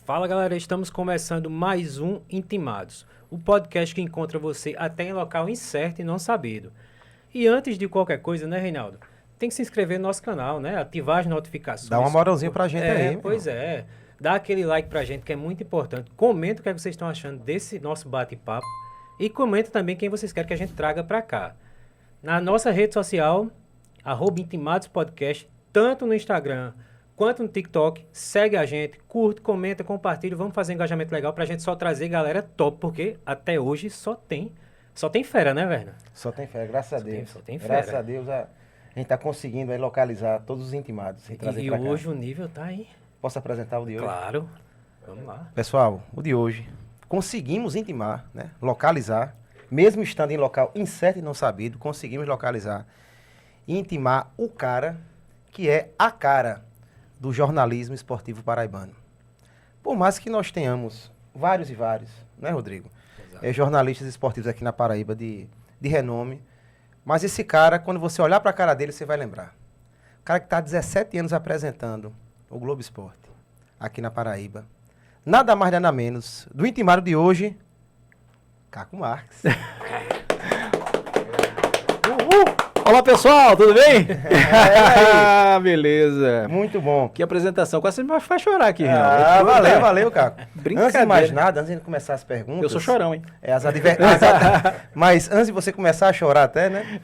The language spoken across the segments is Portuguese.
Fala galera, estamos começando mais um Intimados, o podcast que encontra você até em local incerto e não sabido. E antes de qualquer coisa, né, Reinaldo? Tem que se inscrever no nosso canal, né? Ativar as notificações. Dá uma moralzinha pra gente aí. Pois é. Dá aquele like pra gente que é muito importante. Comenta o que vocês estão achando desse nosso bate-papo. E comenta também quem vocês querem que a gente traga pra cá. Na nossa rede social, @intimadospodcast, tanto no Instagram quanto no TikTok, segue a gente, curte, comenta, compartilha, vamos fazer um engajamento legal pra gente só trazer galera top, porque até hoje só tem fera, né, velho? Só tem fera, graças a Deus. Só tem fera. Graças a Deus a gente tá conseguindo aí localizar todos os intimados e trazer pra cá. hoje o nível tá aí. Posso apresentar o de hoje? Claro, vamos lá. Pessoal, o de hoje, conseguimos intimar, né? Localizar, mesmo estando em local incerto e não sabido, conseguimos localizar e intimar o cara que é a cara do jornalismo esportivo paraibano. Por mais que nós tenhamos vários e vários, né, Rodrigo? Jornalistas esportivos aqui na Paraíba de renome, mas esse cara, quando você olhar para a cara dele, você vai lembrar. O cara que está há 17 anos apresentando o Globo Esporte, aqui na Paraíba. Nada mais, nada menos, do intimário de hoje, Caco Marques. Olá pessoal, tudo bem? Beleza. Muito bom. Que apresentação, quase me faz chorar aqui, Renan. Valeu, Caco. Brincadeira. Antes de mais nada, antes de começar as perguntas... Eu sou chorão, hein? Mas antes de você começar a chorar até, né?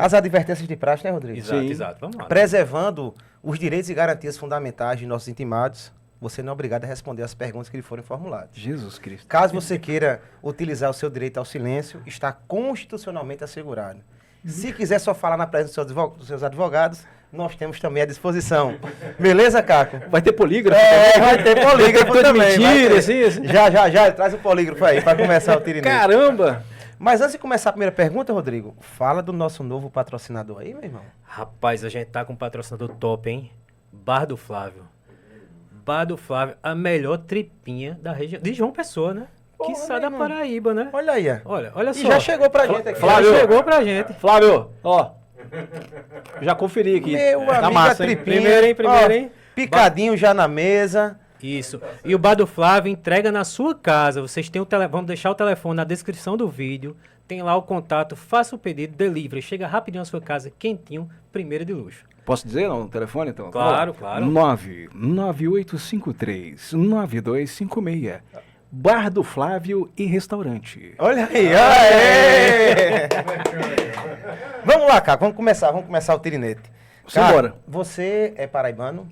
As advertências de praxe, né, Rodrigo? Exato. Vamos lá. Preservando os direitos e garantias fundamentais de nossos intimados, você não é obrigado a responder as perguntas que lhe forem formuladas. Jesus Cristo. Caso você queira utilizar o seu direito ao silêncio, está constitucionalmente assegurado. Se quiser só falar na presença dos seus advogados, nós temos também à disposição. Beleza, Caco? Vai ter polígrafo? Vai ter polígrafo também. Mentira, assim. Já, traz o polígrafo aí para começar o tirinete. Caramba! Mas antes de começar a primeira pergunta, Rodrigo, fala do nosso novo patrocinador aí, meu irmão. Rapaz, a gente tá com um patrocinador top, hein? Bar do Flávio. Bar do Flávio, a melhor tripinha da região. De João Pessoa, né? Que sai da Paraíba, né? Olha aí. Olha só. E já chegou pra gente aqui. Flávio. Já chegou pra gente. Flávio, ó. Já conferi aqui. Meu Tá amigo, massa, a hein? tripinha. Primeiro, hein? Picadinho já na mesa. Isso. E o Bar do Flávio entrega na sua casa. Vocês têm vamos deixar o telefone na descrição do vídeo. Tem lá o contato, faça o pedido, delivery. Chega rapidinho à sua casa, quentinho, primeira de luxo. Posso dizer no telefone, então? Claro. 99853-9256. Bar do Flávio e restaurante. Olha aí, aê! Vamos lá, Caco, vamos começar o tirinete. Simbora. Você é paraibano,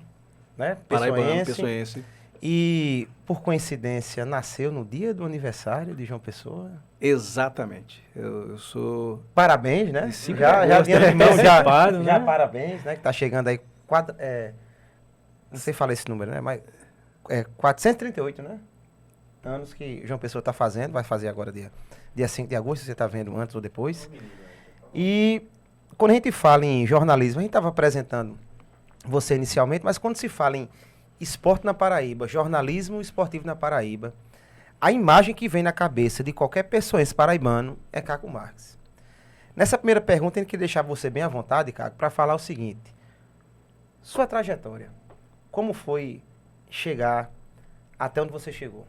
né? Pessoense. E, por coincidência, nasceu no dia do aniversário de João Pessoa. Exatamente. Eu sou... Parabéns, né? De Já de antemão, já né? parabéns, né? Que tá chegando aí, não sei falar esse número, né? Mas 438, né? Anos que João Pessoa está fazendo, vai fazer agora dia 5 de agosto, você está vendo antes ou depois. E quando a gente fala em jornalismo, a gente estava apresentando você inicialmente, mas quando se fala em esporte na Paraíba, jornalismo esportivo na Paraíba, a imagem que vem na cabeça de qualquer pessoa paraibano é Caco Marques. Nessa primeira pergunta, eu tenho que deixar você bem à vontade, Caco, para falar o seguinte. Sua trajetória, como foi chegar até onde você chegou?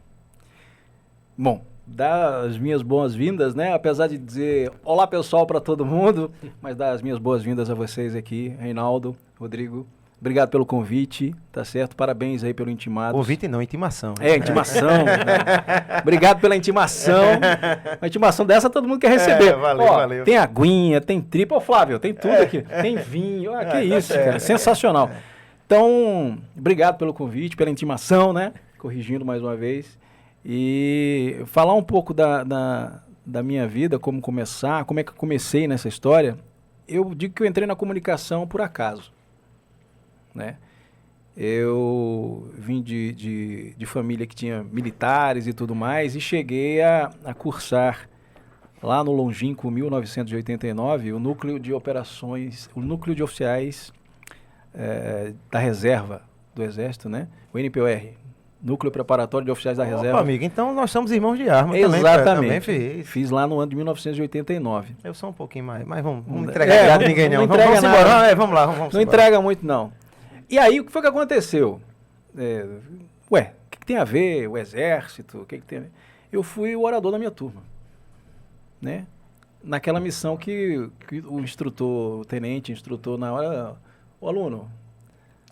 Bom, dar as minhas boas-vindas, né? Apesar de dizer olá pessoal para todo mundo, mas dar as minhas boas-vindas a vocês aqui, Reinaldo, Rodrigo. Obrigado pelo convite, tá certo? Parabéns aí pelo intimado. Convite não, intimação. Intimação. Né? Obrigado pela intimação. Uma intimação dessa todo mundo quer receber. Valeu. Tem aguinha, tem tripa. Ô, Flávio, tem tudo aqui. Tem vinho. Que isso, cara. Sensacional. Então, obrigado pelo convite, pela intimação, né? Corrigindo mais uma vez. E falar um pouco da minha vida, como é que eu comecei nessa história. Eu digo que eu entrei na comunicação por acaso, né? Eu vim de família que tinha militares e tudo mais e cheguei a cursar lá no longínquo 1989 o núcleo de oficiais da reserva do Exército, né? O NPOR. Núcleo Preparatório de Oficiais da Reserva. Amigo, então nós somos irmãos de arma. Exatamente. Também fiz lá no ano de 1989. Eu sou um pouquinho mais, mas vamos entregar ninguém não. Vamos embora. Vamos lá. Não entrega muito não. E aí, o que foi que aconteceu? O que tem a ver o exército? O que tem a ver? Eu fui o orador da minha turma, né? Naquela missão que o instrutor, o tenente, instrutor na hora, o aluno,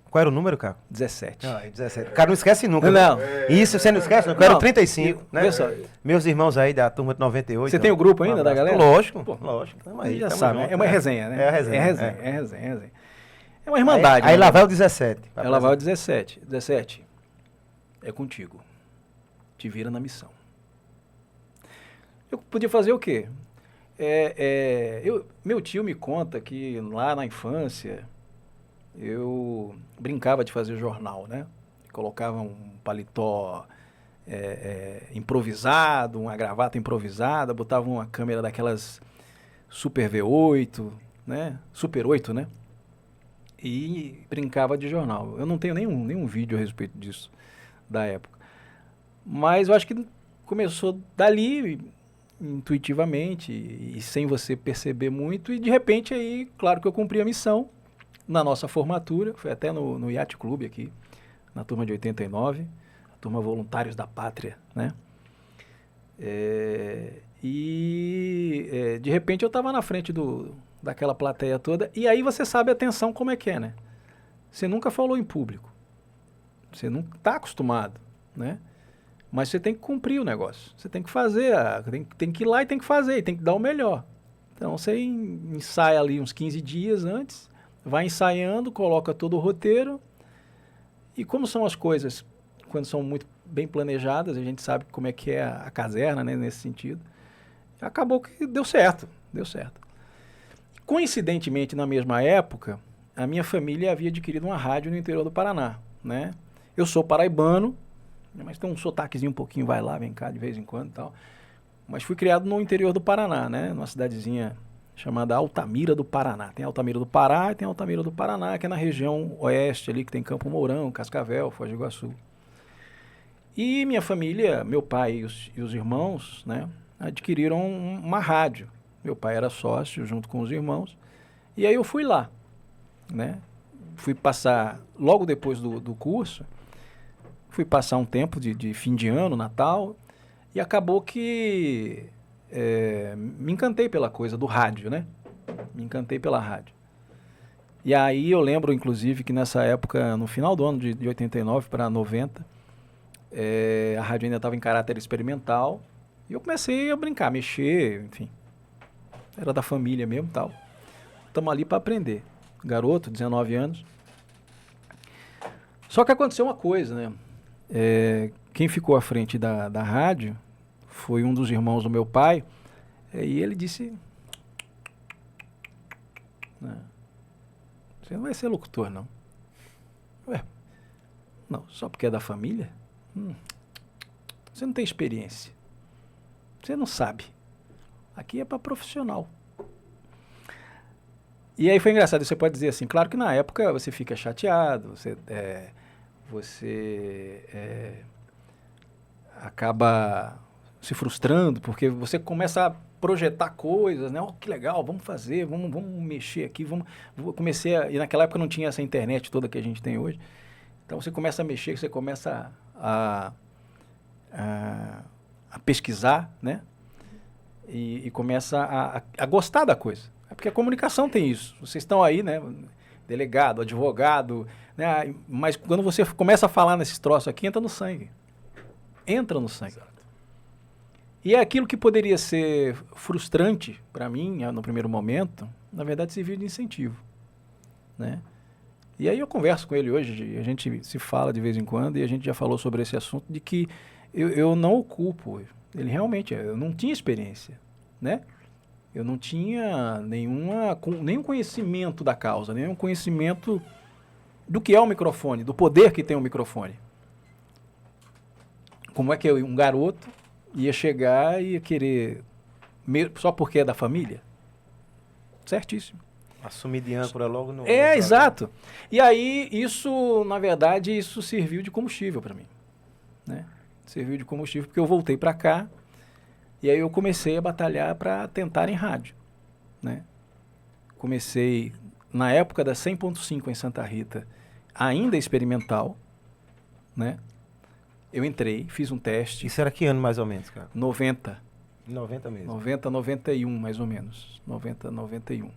Qual era o número, cara? 17. 17. O cara não esquece nunca. Não. Isso você não esquece? Eu quero Não. 35, né? Vê só. Meus irmãos aí da turma de 98. Você tem o grupo ainda da galera? Lógico, Pô, lógico. Tamo Aí aí, já tamo sabe, junto, é uma resenha, né? É a resenha. É resenha. É uma irmandade. Aí né? lá vai o 17. Ela vai o 17. 17. É contigo. Te vira na missão. Eu podia fazer o quê? Meu tio me conta que lá na infância eu brincava de fazer jornal, né? Colocava um paletó improvisado, uma gravata improvisada, botava uma câmera daquelas Super V8, né? Super 8, né? E brincava de jornal. Eu não tenho nenhum vídeo a respeito disso, da época. Mas eu acho que começou dali, intuitivamente, e sem você perceber muito, e de repente aí, claro que eu cumpri a missão na nossa formatura, foi até no Yacht Clube aqui, na turma de 89, a turma Voluntários da Pátria, né? De repente eu estava na frente daquela plateia toda, e aí você sabe a tensão como é que é, né? Você nunca falou em público, você não está acostumado, né? Mas você tem que cumprir o negócio, você tem que fazer, tem que ir lá e tem que fazer, e tem que dar o melhor. Então você ensaia ali uns 15 dias antes, vai ensaiando, coloca todo o roteiro, e como são as coisas, quando são muito bem planejadas, a gente sabe como é que é a caserna, né, nesse sentido, acabou que deu certo. Coincidentemente, na mesma época, a minha família havia adquirido uma rádio no interior do Paraná, né? Eu sou paraibano, mas tem um sotaquezinho um pouquinho, vai lá, vem cá de vez em quando e tal. Mas fui criado no interior do Paraná, né? Numa cidadezinha chamada Altamira do Paraná. Tem Altamira do Pará e tem Altamira do Paraná, que é na região oeste ali, que tem Campo Mourão, Cascavel, Foz do Iguaçu. E minha família, meu pai e os irmãos, né, adquiriram uma rádio. Meu pai era sócio junto com os irmãos. E aí eu fui lá, né? Fui passar, logo depois do curso, fui passar um tempo de fim de ano, Natal, e acabou que me encantei pela coisa do rádio, né? Me encantei pela rádio. E aí eu lembro, inclusive, que nessa época, no final do ano de 89 para 90, a rádio ainda estava em caráter experimental, e eu comecei a brincar, mexer, enfim. Era da família mesmo e tal. Estamos ali para aprender. Garoto, 19 anos. Só que aconteceu uma coisa, né? Quem ficou à frente da rádio foi um dos irmãos do meu pai, e ele disse: você não vai ser locutor, não. Ué, não, só porque é da família? Você não tem experiência. Você não sabe. Aqui é para profissional. E aí foi engraçado, você pode dizer assim, claro que na época você fica chateado, você acaba se frustrando, porque você começa a projetar coisas, né? Oh, que legal, vamos fazer, vamos mexer aqui, e naquela época não tinha essa internet toda que a gente tem hoje. Então você começa a mexer, você começa a pesquisar, né? E começa a gostar da coisa. É porque a comunicação tem isso. Vocês estão aí, né? Delegado, advogado, né? Mas quando você começa a falar nesses troços aqui, entra no sangue. Entra no sangue. Exato. E é aquilo que poderia ser frustrante para mim, no primeiro momento, na verdade serviu de incentivo, né? E aí eu converso com ele hoje, a gente se fala de vez em quando, e a gente já falou sobre esse assunto, de que eu não o culpo. Ele realmente, eu não tinha experiência, né? Eu não tinha nenhum conhecimento da causa, nenhum conhecimento do que é o microfone, do poder que tem o microfone. Como é que um garoto ia chegar e ia querer, só porque é da família? Certíssimo. Assumir de âncora logo no... Exato. E aí, na verdade, isso serviu de combustível para mim, né? Serviu de combustível porque eu voltei para cá e aí eu comecei a batalhar para tentar em rádio, né? Comecei na época da 100.5 em Santa Rita, ainda experimental, né? Eu entrei, fiz um teste. Isso era que ano mais ou menos, cara? 90. 90 mesmo. 90, 91, mais ou menos. 90, 91.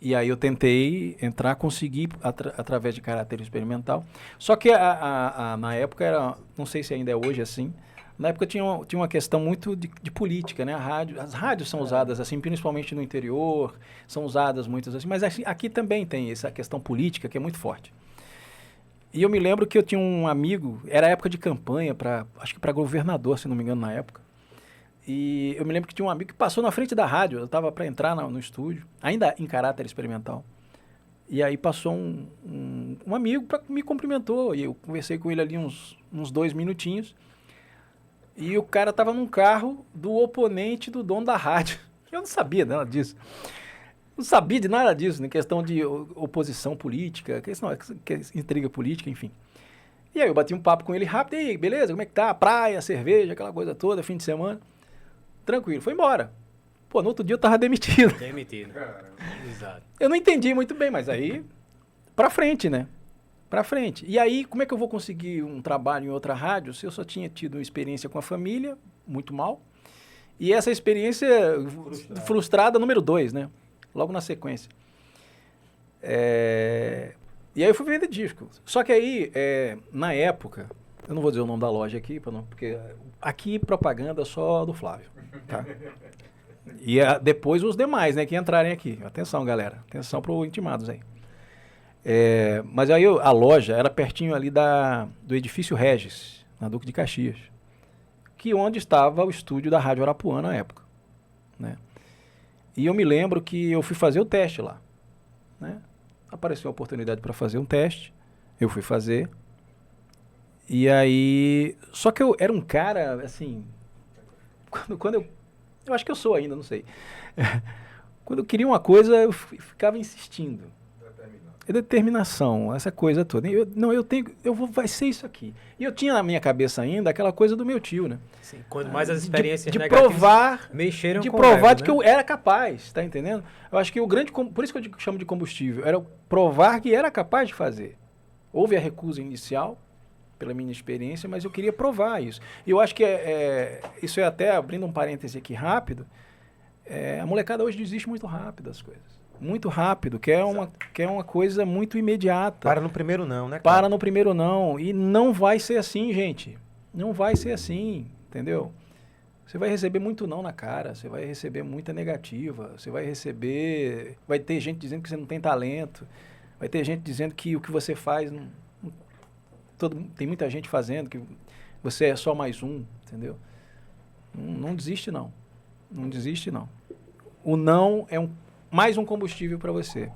E aí eu tentei entrar, consegui através de caráter experimental. Só que na época era, não sei se ainda é hoje assim, na época tinha uma questão muito de política, né? As rádios são usadas assim, principalmente no interior, são usadas muitas assim, mas aqui também tem essa questão política que é muito forte. E eu me lembro que eu tinha um amigo, era época de campanha, acho que para governador, se não me engano, na época. E eu me lembro que tinha um amigo que passou na frente da rádio, eu estava para entrar no estúdio, ainda em caráter experimental. E aí passou um amigo, me cumprimentou, e eu conversei com ele ali uns 2 minutinhos. E o cara estava num carro do oponente do dono da rádio. Eu não sabia nada disso. Não sabia de nada disso, em questão de oposição política, intriga política, enfim. E aí eu bati um papo com ele rápido, e aí, beleza, como é que tá? Praia, cerveja, aquela coisa toda, fim de semana. Tranquilo, foi embora. Pô, no outro dia eu tava demitido. Demitido. Exato. Eu não entendi muito bem, mas aí, pra frente, né? Pra frente. E aí, como é que eu vou conseguir um trabalho em outra rádio se eu só tinha tido uma experiência com a família, muito mal, e essa experiência frustrada número 2, né? Logo na sequência. E aí eu fui vender disco. Só que aí, na época, eu não vou dizer o nome da loja aqui, porque aqui propaganda só do Flávio. Tá? E depois os demais, né, que entrarem aqui. Atenção, galera. Atenção para os intimados aí. Mas aí a loja era pertinho ali do edifício Regis, na Duque de Caxias, onde estava o estúdio da Rádio Arapuã na época, né? E eu me lembro que eu fui fazer o teste lá, né? Apareceu a oportunidade para fazer um teste, eu fui fazer. E aí, só que eu era um cara, assim, quando eu acho que eu sou ainda, não sei. Quando eu queria uma coisa, eu ficava insistindo. Determinação, essa coisa toda. Vai ser isso aqui. E eu tinha na minha cabeça ainda aquela coisa do meu tio, né? Sim, quanto mais as experiências de negativas provar, mexeram de com provar ela, de né? que eu era capaz, tá entendendo? Eu acho que por isso que eu chamo de combustível, era provar que era capaz de fazer. Houve a recusa inicial, pela minha experiência, mas eu queria provar isso. E eu acho que isso é até, abrindo um parêntese aqui rápido, a molecada hoje desiste muito rápido das coisas. Muito rápido, quer uma coisa muito imediata. Para no primeiro não, né, cara? Para no primeiro não. E não vai ser assim, gente. Não vai ser assim, entendeu? Você vai receber muito não na cara, você vai receber muita negativa, vai ter gente dizendo que você não tem talento, vai ter gente dizendo que o que você faz, tem muita gente fazendo, que você é só mais um, entendeu? Não desiste não. Não desiste não. O não é mais um combustível para você.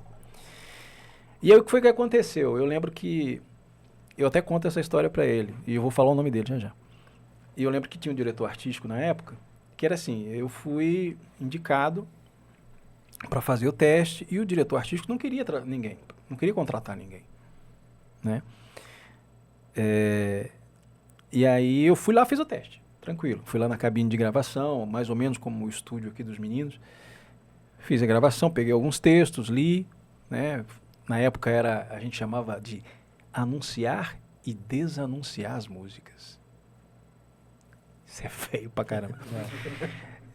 E aí o que foi que aconteceu? Eu lembro que eu até conto essa história para ele, e eu vou falar o nome dele já. E eu lembro que tinha um diretor artístico na época, que era assim, eu fui indicado para fazer o teste, e o diretor artístico não queria ninguém, não queria contratar ninguém, né? E aí eu fui lá, fiz o teste, tranquilo. Fui lá na cabine de gravação, mais ou menos como o estúdio aqui dos meninos. Fiz a gravação, peguei alguns textos, li, né? Na época a gente chamava de anunciar e desanunciar as músicas. Isso é feio pra caramba.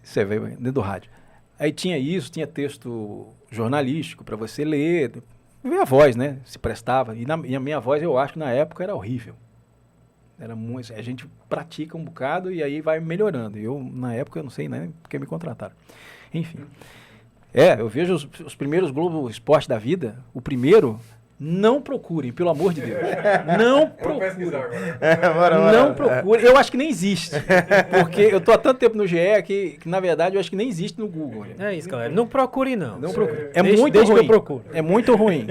Isso é feio dentro do rádio. Aí tinha isso, tinha texto jornalístico para você ler, ver a voz, né? Se prestava. E a minha voz, eu acho que na época era horrível. Era muito, a gente pratica um bocado e aí vai melhorando. Eu, na época, eu não sei nem porque me contrataram. Enfim. Eu vejo os primeiros Globo Esporte da vida, o primeiro, não procurem, pelo amor de Deus. Não procurem. Não procurem. Eu acho que nem existe. Porque eu tô há tanto tempo no GE que na verdade, eu acho que nem existe no Google. É isso, galera. Não procure, não. Não procure. Muito ruim. Que eu procuro. É muito ruim.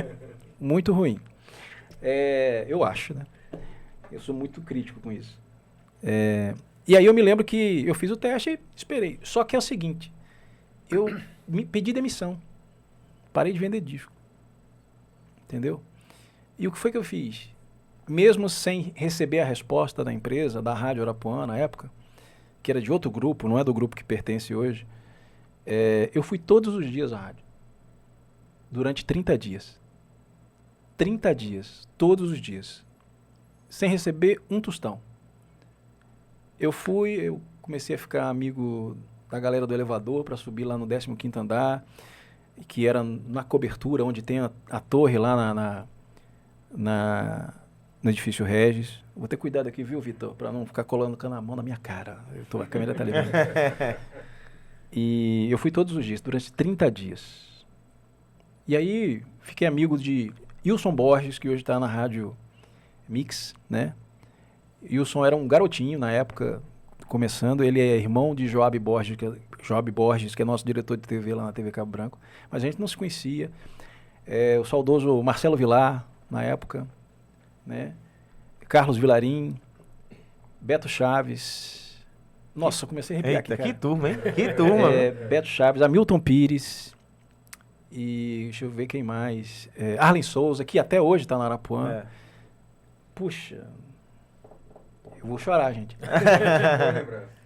Muito ruim. Eu acho, né? Eu sou muito crítico com isso. E aí eu me lembro que eu fiz o teste e esperei. Só que é o seguinte, eu me pedi demissão. Parei de vender disco. Entendeu? E o que foi que eu fiz? Mesmo sem receber a resposta da empresa, da Rádio Arapuã na época, que era de outro grupo, não é do grupo que pertence hoje, eu fui todos os dias à rádio. Durante 30 dias. 30 dias. Todos os dias. sem receber um tostão. Eu comecei a ficar amigo da galera do elevador para subir lá no 15º andar, que era na cobertura, onde tem a torre lá no edifício Regis. Vou ter cuidado aqui, viu, Vitor? Para não ficar colando a mão na minha cara. A câmera tá ali. E eu fui todos os dias, durante 30 dias. E aí, fiquei amigo de Wilson Borges, que hoje está na Rádio Mix, né? Wilson era um garotinho na época, começando. Ele é irmão de Joab Borges, que é nosso diretor de TV lá na TV Cabo Branco. Mas a gente não se conhecia. O saudoso Marcelo Vilar, na época, né? Carlos Vilarim, Beto Chaves. Nossa, eu comecei a arrepiar aqui, cara. Que turma, hein? Que turma. Beto Chaves, Hamilton Pires. E deixa eu ver quem mais. Arlen Souza, que até hoje está na Arapuã. Puxa, eu vou chorar, gente.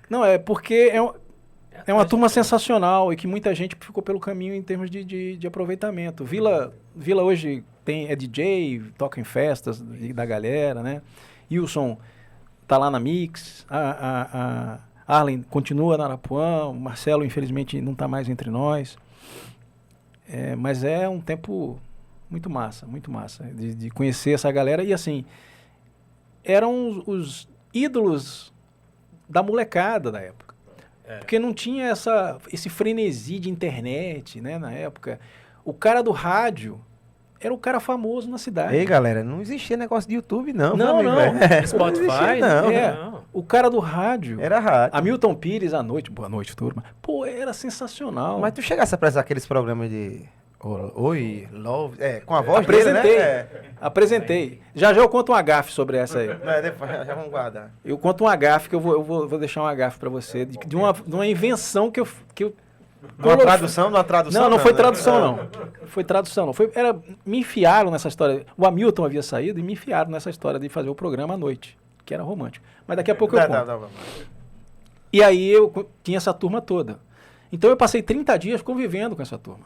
Não, é porque é uma turma sensacional e que muita gente ficou pelo caminho em termos de aproveitamento. Vila hoje é DJ, toca em festas da galera, né? Wilson tá lá na Mix, a Arlen continua na Arapuã, o Marcelo infelizmente não está mais entre nós. Mas é um tempo muito massa de conhecer essa galera. E assim, eram os ídolos da molecada da época. Porque não tinha esse frenesi de internet, né, na época. O cara do rádio era o cara famoso na cidade. Ei, galera, não existia negócio de YouTube, não. Não. Spotify, não. O cara do rádio. Era rádio. Hamilton Pires à noite. Boa noite, turma. Pô, era sensacional. Mas tu chegasse a apresentar aqueles programas de... Oi, Love... com a voz dele, né? Apresentei. Já eu conto um gafe sobre essa aí. Depois, já vamos guardar. Eu conto um gafe, que eu vou deixar um gafe pra você, de uma invenção que eu Uma tradução? Não foi tradução, não. Foi tradução, não. Me enfiaram nessa história. O Hamilton havia saído e me enfiaram nessa história de fazer o programa à noite, que era romântico. Mas daqui a pouco eu conto. E aí eu tinha essa turma toda. Então eu passei 30 dias convivendo com essa turma.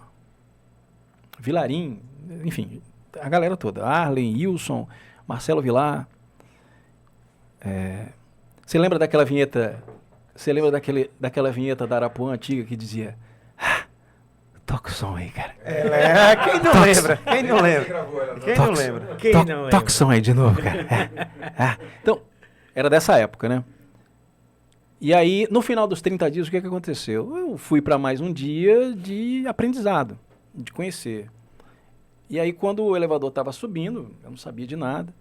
Vilarim, enfim, a galera toda. Arlen, Wilson, Marcelo Vilar. Você lembra daquela vinheta? Você lembra daquela vinheta da Arapuã antiga que dizia: toca o som aí, cara. Quem não lembra? Quem não lembra? Toca o som aí de novo, cara. Então, era dessa época, né? E aí, no final dos 30 dias, o que aconteceu? Eu fui para mais um dia de aprendizado, de conhecer. E aí, quando o elevador estava subindo, eu não sabia de nada.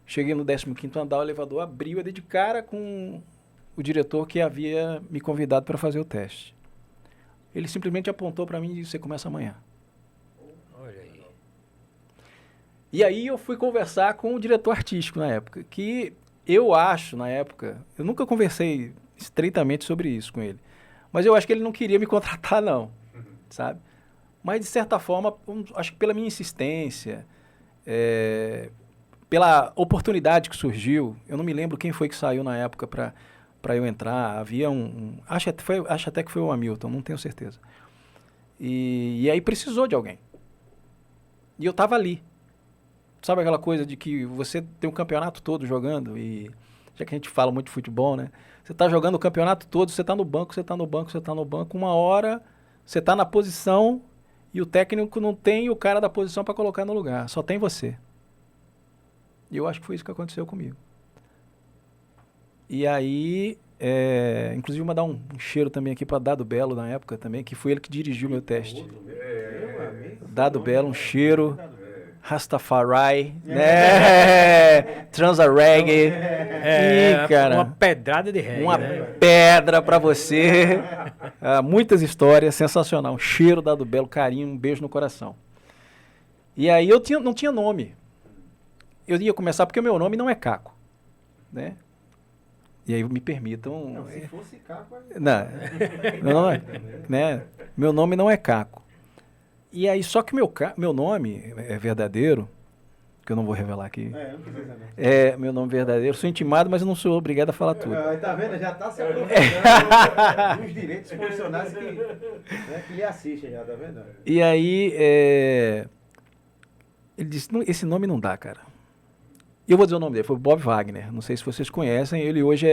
Cheguei no 15º andar, o elevador abriu, eu dei de cara com o diretor que havia me convidado para fazer o teste. Ele simplesmente apontou para mim e disse: você começa amanhã. Olha aí. E aí eu fui conversar com o diretor artístico na época, que eu acho, na época, eu nunca conversei estreitamente sobre isso com ele, mas eu acho que ele não queria me contratar, não, sabe? Mas, de certa forma, acho que pela minha insistência, pela oportunidade que surgiu, eu não me lembro quem foi que saiu na época para eu entrar. Havia acho até que foi o Hamilton, não tenho certeza. E aí precisou de alguém. E eu estava ali. Sabe aquela coisa de que você tem o campeonato todo jogando, e já que a gente fala muito de futebol, né? Você está jogando o campeonato todo, você está no banco, uma hora você está na posição e o técnico não tem o cara da posição para colocar no lugar, só tem você. E eu acho que foi isso que aconteceu comigo. E aí, inclusive mandar um cheiro também aqui para Dado Belo na época também, que foi ele que dirigiu o meu teste. Dado Belo, um cheiro. Rastafari, né? Transa Reggae. Cara, uma pedrada de reggae. Uma pedra pra você. Muitas histórias, sensacional. Um cheiro, Dado Belo, carinho, um beijo no coração. E aí eu não tinha nome. Eu ia começar porque o meu nome não é Caco, né? E aí me permitam... Não, se fosse Caco... Meu nome não é Caco. E aí, só que meu nome é verdadeiro, que eu não vou revelar aqui. Não precisa saber. Meu nome verdadeiro. Sou intimado, mas eu não sou obrigado a falar tudo. Tá vendo? Já tá se aprofundando nos direitos profissionais que lhe assistem, já tá vendo? E aí, ele disse: esse nome não dá, cara. E eu vou dizer o nome dele, foi o Bob Wagner. Não sei se vocês conhecem. Ele hoje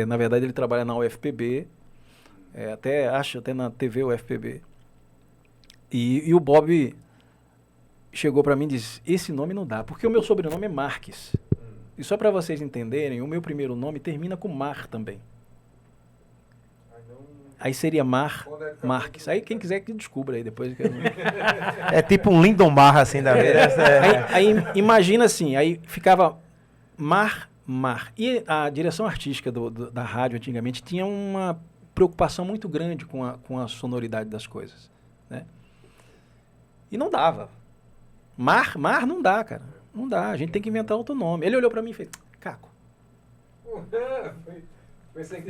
na verdade, ele trabalha na UFPB. Acho até na TV UFPB. E o Bob chegou para mim e disse, esse nome não dá, porque o meu sobrenome é Marques. E só para vocês entenderem, o meu primeiro nome termina com Mar também. Aí seria Marques. Aí quem quiser que descubra aí depois. É tipo um Lindomar, assim, da vida. Aí imagina assim, aí ficava Mar. E a direção artística da rádio antigamente tinha uma preocupação muito grande com a sonoridade das coisas, né? E não dava. Mar não dá, cara. Não dá, a gente tem que inventar outro nome. Ele olhou pra mim e fez, Caco.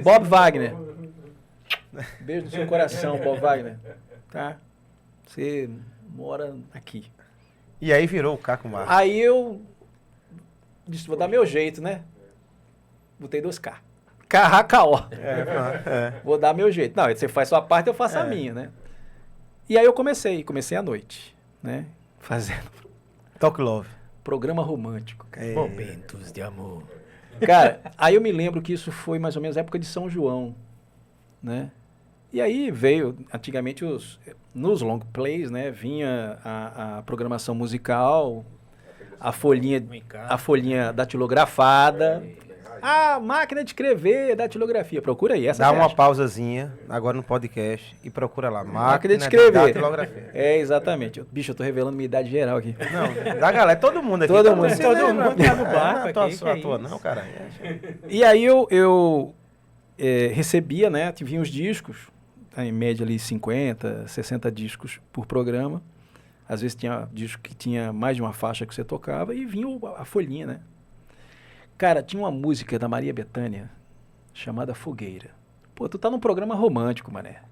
Bob Wagner. Beijo no seu coração, Bob Wagner. Tá? Você mora aqui. E aí virou o Caco Marques. Aí eu disse, vou dar meu jeito, né? Botei 2K. K-A-K-O. Vou dar meu jeito. Não, você faz sua parte, eu faço a minha, né? E aí eu comecei à noite, né? Fazendo Talk Love. programa romântico. Momentos de amor. Cara, aí eu me lembro que isso foi mais ou menos época de São João, né? E aí veio, antigamente, nos long plays, né? Vinha a programação musical, a folhinha datilografada, a máquina de escrever, datilografia. Procura aí, essa Dá você uma acha. pausazinha agora no podcast e procura lá. Máquina de escrever. datilografia. Exatamente. Bicho, eu tô revelando minha idade geral aqui. Não, da galera, todo mundo aqui. Todo mundo. Todo mundo tá no barco Não, aqui, que é tua isso? não, cara. E aí eu recebia, né? Vinha os discos, em média ali 50, 60 discos por programa. Às vezes tinha disco que tinha mais de uma faixa que você tocava e vinha a folhinha, né? Cara, tinha uma música da Maria Bethânia chamada Fogueira. Pô, tu tá num programa romântico, mané.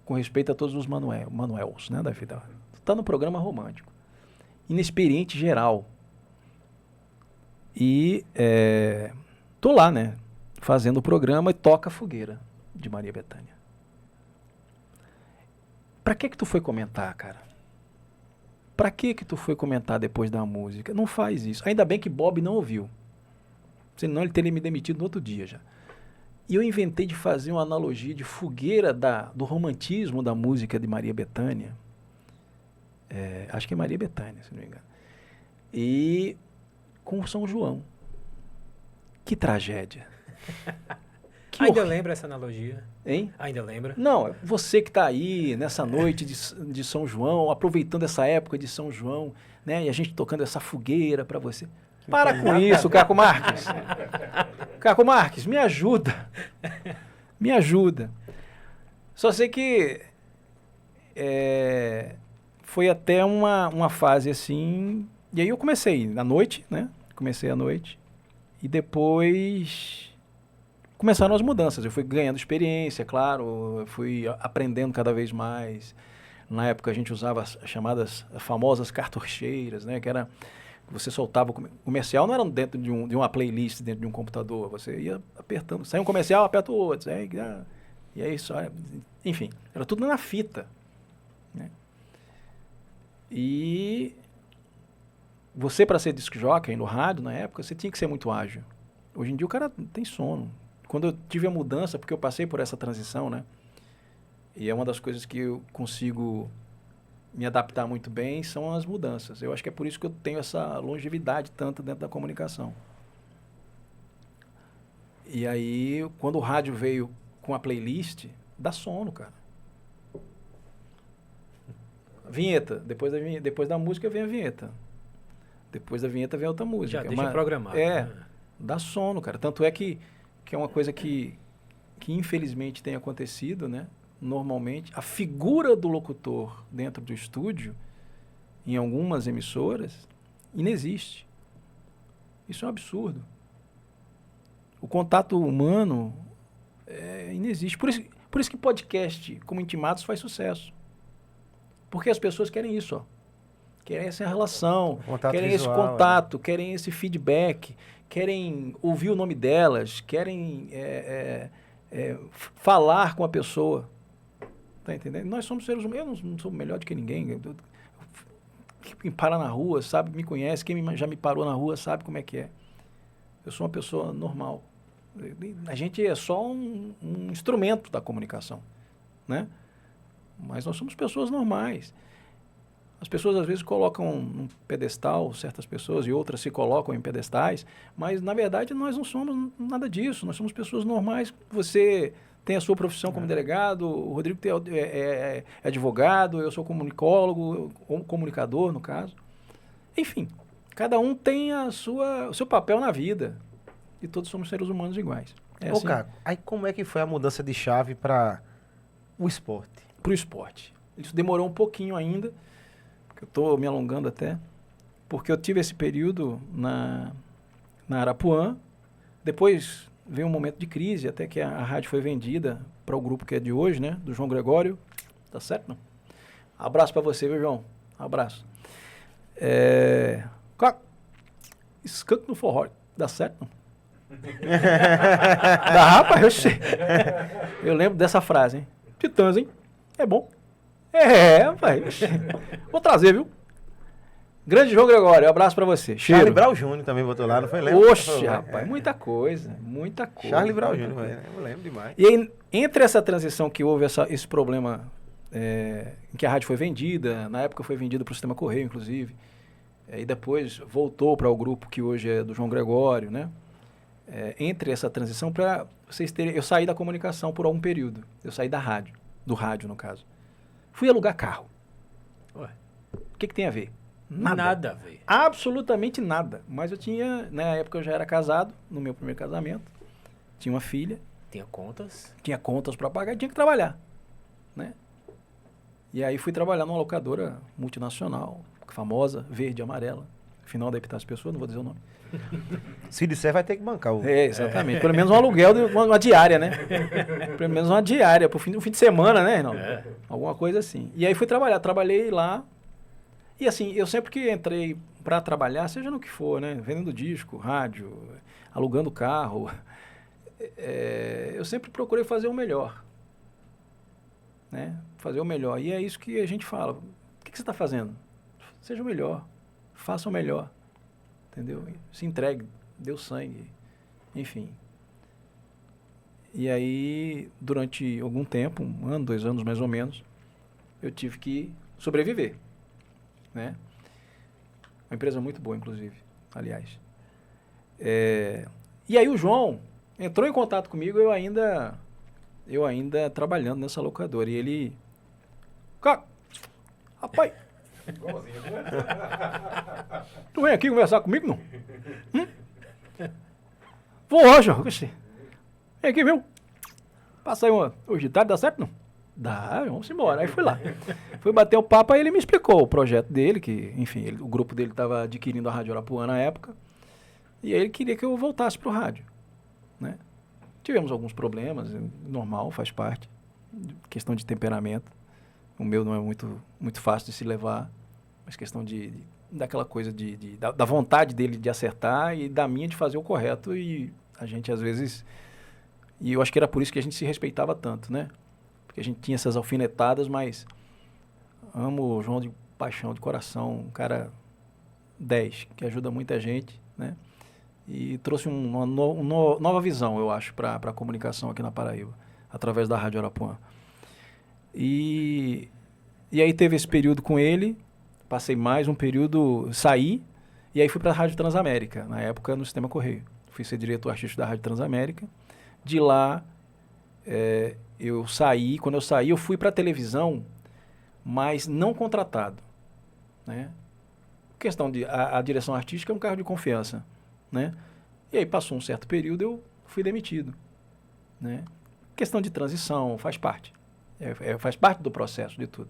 Com respeito a todos os Manuels, né, da vida. Tu tá num programa romântico. Inexperiente geral. E tô lá, né? Fazendo o programa e toca Fogueira, de Maria Bethânia. Pra que tu foi comentar, cara? Pra que tu foi comentar depois da música? Não faz isso. Ainda bem que Bob não ouviu. Senão ele teria me demitido no outro dia já. E eu inventei de fazer uma analogia de fogueira do romantismo da música de Maria Bethânia. Acho que é Maria Bethânia, se não me engano. E com São João. Que tragédia. Ainda lembra essa analogia? Hein? Ainda lembra? Não, você que está aí nessa noite de São João, aproveitando essa época de São João, né? E a gente tocando essa fogueira para você. Para com isso, Caco Marques. Caco Marques, me ajuda. Me ajuda. Só sei que foi até uma fase assim. E aí eu comecei à noite, né? Comecei à noite. E depois começaram as mudanças. Eu fui ganhando experiência, claro. Eu fui aprendendo cada vez mais. Na época a gente usava as famosas cartucheiras, né? Que era... Você soltava o comercial, não era dentro de uma playlist, dentro de um computador. Você ia apertando. Saiu um comercial, aperta o outro. E aí só... Enfim, era tudo na fita. Né? E você, para ser disc jockey no rádio, na época, você tinha que ser muito ágil. Hoje em dia o cara tem sono. Quando eu tive a mudança, porque eu passei por essa transição, né? E é uma das coisas que eu consigo me adaptar muito bem, são as mudanças. Eu acho que é por isso que eu tenho essa longevidade tanto dentro da comunicação. E aí, quando o rádio veio com a playlist, dá sono, cara. Vinheta. Depois da música vem a vinheta. Depois da vinheta vem outra música. Já deixa programado. Dá sono, cara. Tanto é que é uma coisa que infelizmente tem acontecido, né? Normalmente, a figura do locutor dentro do estúdio, em algumas emissoras, inexiste. Isso é um absurdo. O contato humano inexiste. Por isso que podcast, como Intimados, faz sucesso. Porque as pessoas querem isso, ó. Querem essa relação, querem esse contato, querem esse feedback, querem ouvir o nome delas, querem falar com a pessoa. Tá entendendo? Nós somos seres humanos. Eu não sou melhor do que ninguém. me para na rua, sabe, me conhece, já me parou na rua sabe como é que é. Eu sou uma pessoa normal. A gente é só um instrumento da comunicação, né? Mas nós somos pessoas normais. As pessoas às vezes colocam num pedestal certas pessoas e outras se colocam em pedestais, mas na verdade nós não somos nada disso, nós somos pessoas normais. Você tem a sua profissão como delegado, o Rodrigo é advogado, eu sou comunicólogo, ou comunicador no caso. Enfim, cada um tem o seu papel na vida e todos somos seres humanos iguais. Ô, Caco, aí como é que foi a mudança de chave para o esporte? Para o esporte. Isso demorou um pouquinho ainda, porque eu estou me alongando até, porque eu tive esse período na Arapuã, depois veio um momento de crise, até que a rádio foi vendida para o grupo que é de hoje, né, do João Gregório, tá certo, não? Abraço para você, viu, João? Abraço. Skunk no forró, dá certo, não? Dá, rapaz, eu sei. Eu lembro dessa frase, hein? Titãs, hein? É bom. Rapaz. Vou trazer, viu? Grande João Gregório, um abraço pra você. Cheiro. Charlie Brown Jr. também botou lá, não foi? Lembra? Oxe, rapaz, muita coisa. Charlie Brown Jr., eu lembro demais. E aí, entre essa transição que houve esse problema, em que a rádio foi vendida, na época foi vendida para o Sistema Correio, inclusive, e depois voltou para o grupo que hoje é do João Gregório, né? Entre essa transição, para vocês terem, eu saí da comunicação por algum período. Eu saí da rádio, do rádio no caso. Fui alugar carro. Ué. O que tem a ver? Nada a ver. Absolutamente nada. Mas eu tinha, na época eu já era casado, no meu primeiro casamento, tinha uma filha. Tinha contas. Tinha contas para pagar e tinha que trabalhar, né? E aí fui trabalhar numa locadora multinacional, famosa, verde e amarela. Final da Epitácio Pessoa, não vou dizer o nome. Se disser, vai ter que bancar o... Exatamente. Pelo menos um aluguel, uma diária, né? Pelo menos uma diária, pro fim de semana, né, Reinaldo? Alguma coisa assim. E aí fui trabalhar. Trabalhei lá. E assim, eu sempre que entrei para trabalhar, seja no que for, né? Vendendo disco, rádio, alugando carro, eu sempre procurei fazer o melhor. Né? Fazer o melhor. E é isso que a gente fala. O que você está fazendo? Seja o melhor. Faça o melhor. Entendeu? Se entregue, dê o sangue, enfim. E aí, durante algum tempo, 1 ano, 2 anos mais ou menos, eu tive que sobreviver, né? Uma empresa muito boa, inclusive, aliás. E aí o João entrou em contato comigo, eu ainda trabalhando nessa locadora, e ele... Rapaz... Tu vem aqui conversar comigo, não? Vou, Roger. Vem aqui, viu? Passa aí hoje de tarde, dá certo, não? Dá, vamos embora. Aí fui lá. Fui bater o papo, aí ele me explicou o projeto dele, que, enfim, o grupo dele estava adquirindo a Rádio Arapuã na época, e aí ele queria que eu voltasse pro rádio, né? Tivemos alguns problemas, normal, faz parte, questão de temperamento. O meu não é muito fácil de se levar, mas questão daquela coisa da vontade dele de acertar e da minha de fazer o correto, e a gente às vezes... E eu acho que era por isso que a gente se respeitava tanto, né? Porque a gente tinha essas alfinetadas, mas amo o João de paixão, de coração, um cara 10, que ajuda muita gente, né? E trouxe uma nova visão, eu acho, para a comunicação aqui na Paraíba, através da Rádio Arapuã. E aí teve esse período com ele, passei mais um período, saí, e aí fui para a Rádio Transamérica, na época no Sistema Correio. Fui ser diretor artístico da Rádio Transamérica. De lá, eu saí, quando eu saí, eu fui para a televisão, mas não contratado, né? Questão de, a direção artística é um cargo de confiança, né? E aí passou um certo período, eu fui demitido, né? Questão de transição, faz parte. Faz parte do processo de tudo.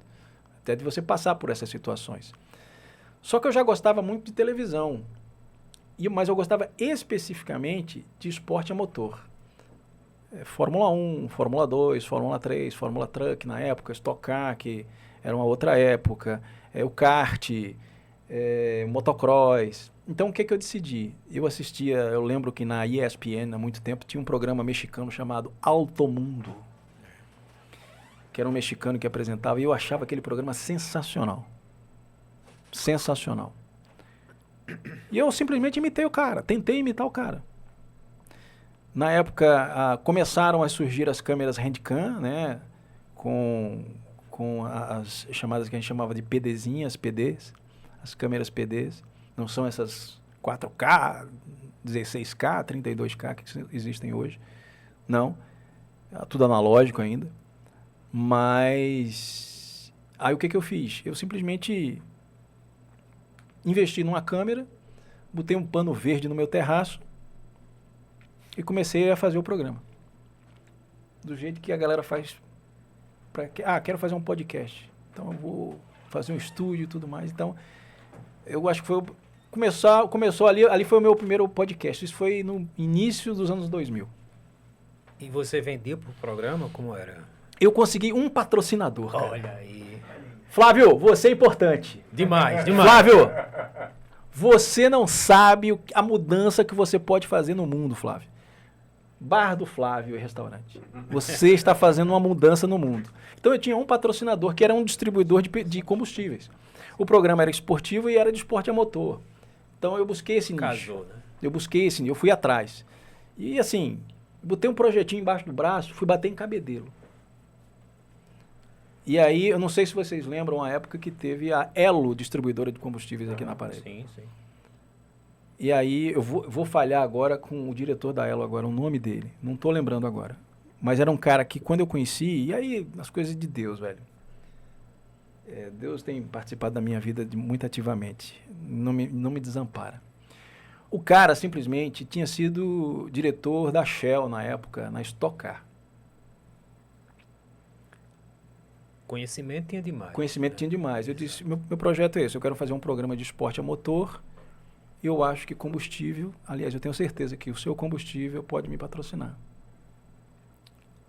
Até de você passar por essas situações. Só que eu já gostava muito de televisão. Mas eu gostava especificamente de esporte a motor. Fórmula 1, Fórmula 2, Fórmula 3, Fórmula Truck na época, Stock Car, que era uma outra época, o kart, motocross. Então o que eu decidi? Eu lembro que na ESPN há muito tempo tinha um programa mexicano chamado Alto Mundo, que era um mexicano que apresentava, e eu achava aquele programa sensacional. Sensacional. E eu simplesmente imitei o cara, tentei imitar o cara. Na época, começaram a surgir as câmeras Handcam, né? Com as chamadas que a gente chamava de PDzinhas, PDs, as câmeras PDs. Não são essas 4K, 16K, 32K que existem hoje. Não. É tudo analógico ainda. Mas aí o que eu fiz? Eu simplesmente investi numa câmera, botei um pano verde no meu terraço e comecei a fazer o programa. Do jeito que a galera faz. Quero fazer um podcast. Então eu vou fazer um estúdio e tudo mais. Então, eu acho que foi... Começou ali foi o meu primeiro podcast. Isso foi no início dos anos 2000. E você vendia pro programa? Como era? Eu consegui um patrocinador, cara. Olha aí. Flávio, você é importante. Demais, demais. Flávio, você não sabe a mudança que você pode fazer no mundo, Flávio. Bar do Flávio e restaurante. Você está fazendo uma mudança no mundo. Então eu tinha um patrocinador que era um distribuidor de combustíveis. O programa era esportivo e era de esporte a motor. Então eu busquei esse nicho. Casou, né? Eu busquei esse nicho, eu fui atrás. E assim, botei um projetinho embaixo do braço, fui bater em Cabedelo. E aí, eu não sei se vocês lembram a época que teve a Elo, distribuidora de combustíveis aqui na Paraíba. Sim, sim. E aí, eu vou falhar agora com o diretor da Elo agora, o nome dele. Não estou lembrando agora. Mas era um cara que, quando eu conheci, e aí, as coisas de Deus, velho. Deus tem participado da minha vida muito ativamente. Não me desampara. O cara, simplesmente, tinha sido diretor da Shell, na época, na Stock Car. Conhecimento tinha demais. Conhecimento tinha demais. Eu disse, meu projeto é esse, eu quero fazer um programa de esporte a motor. E eu acho que combustível, aliás, eu tenho certeza que o seu combustível pode me patrocinar.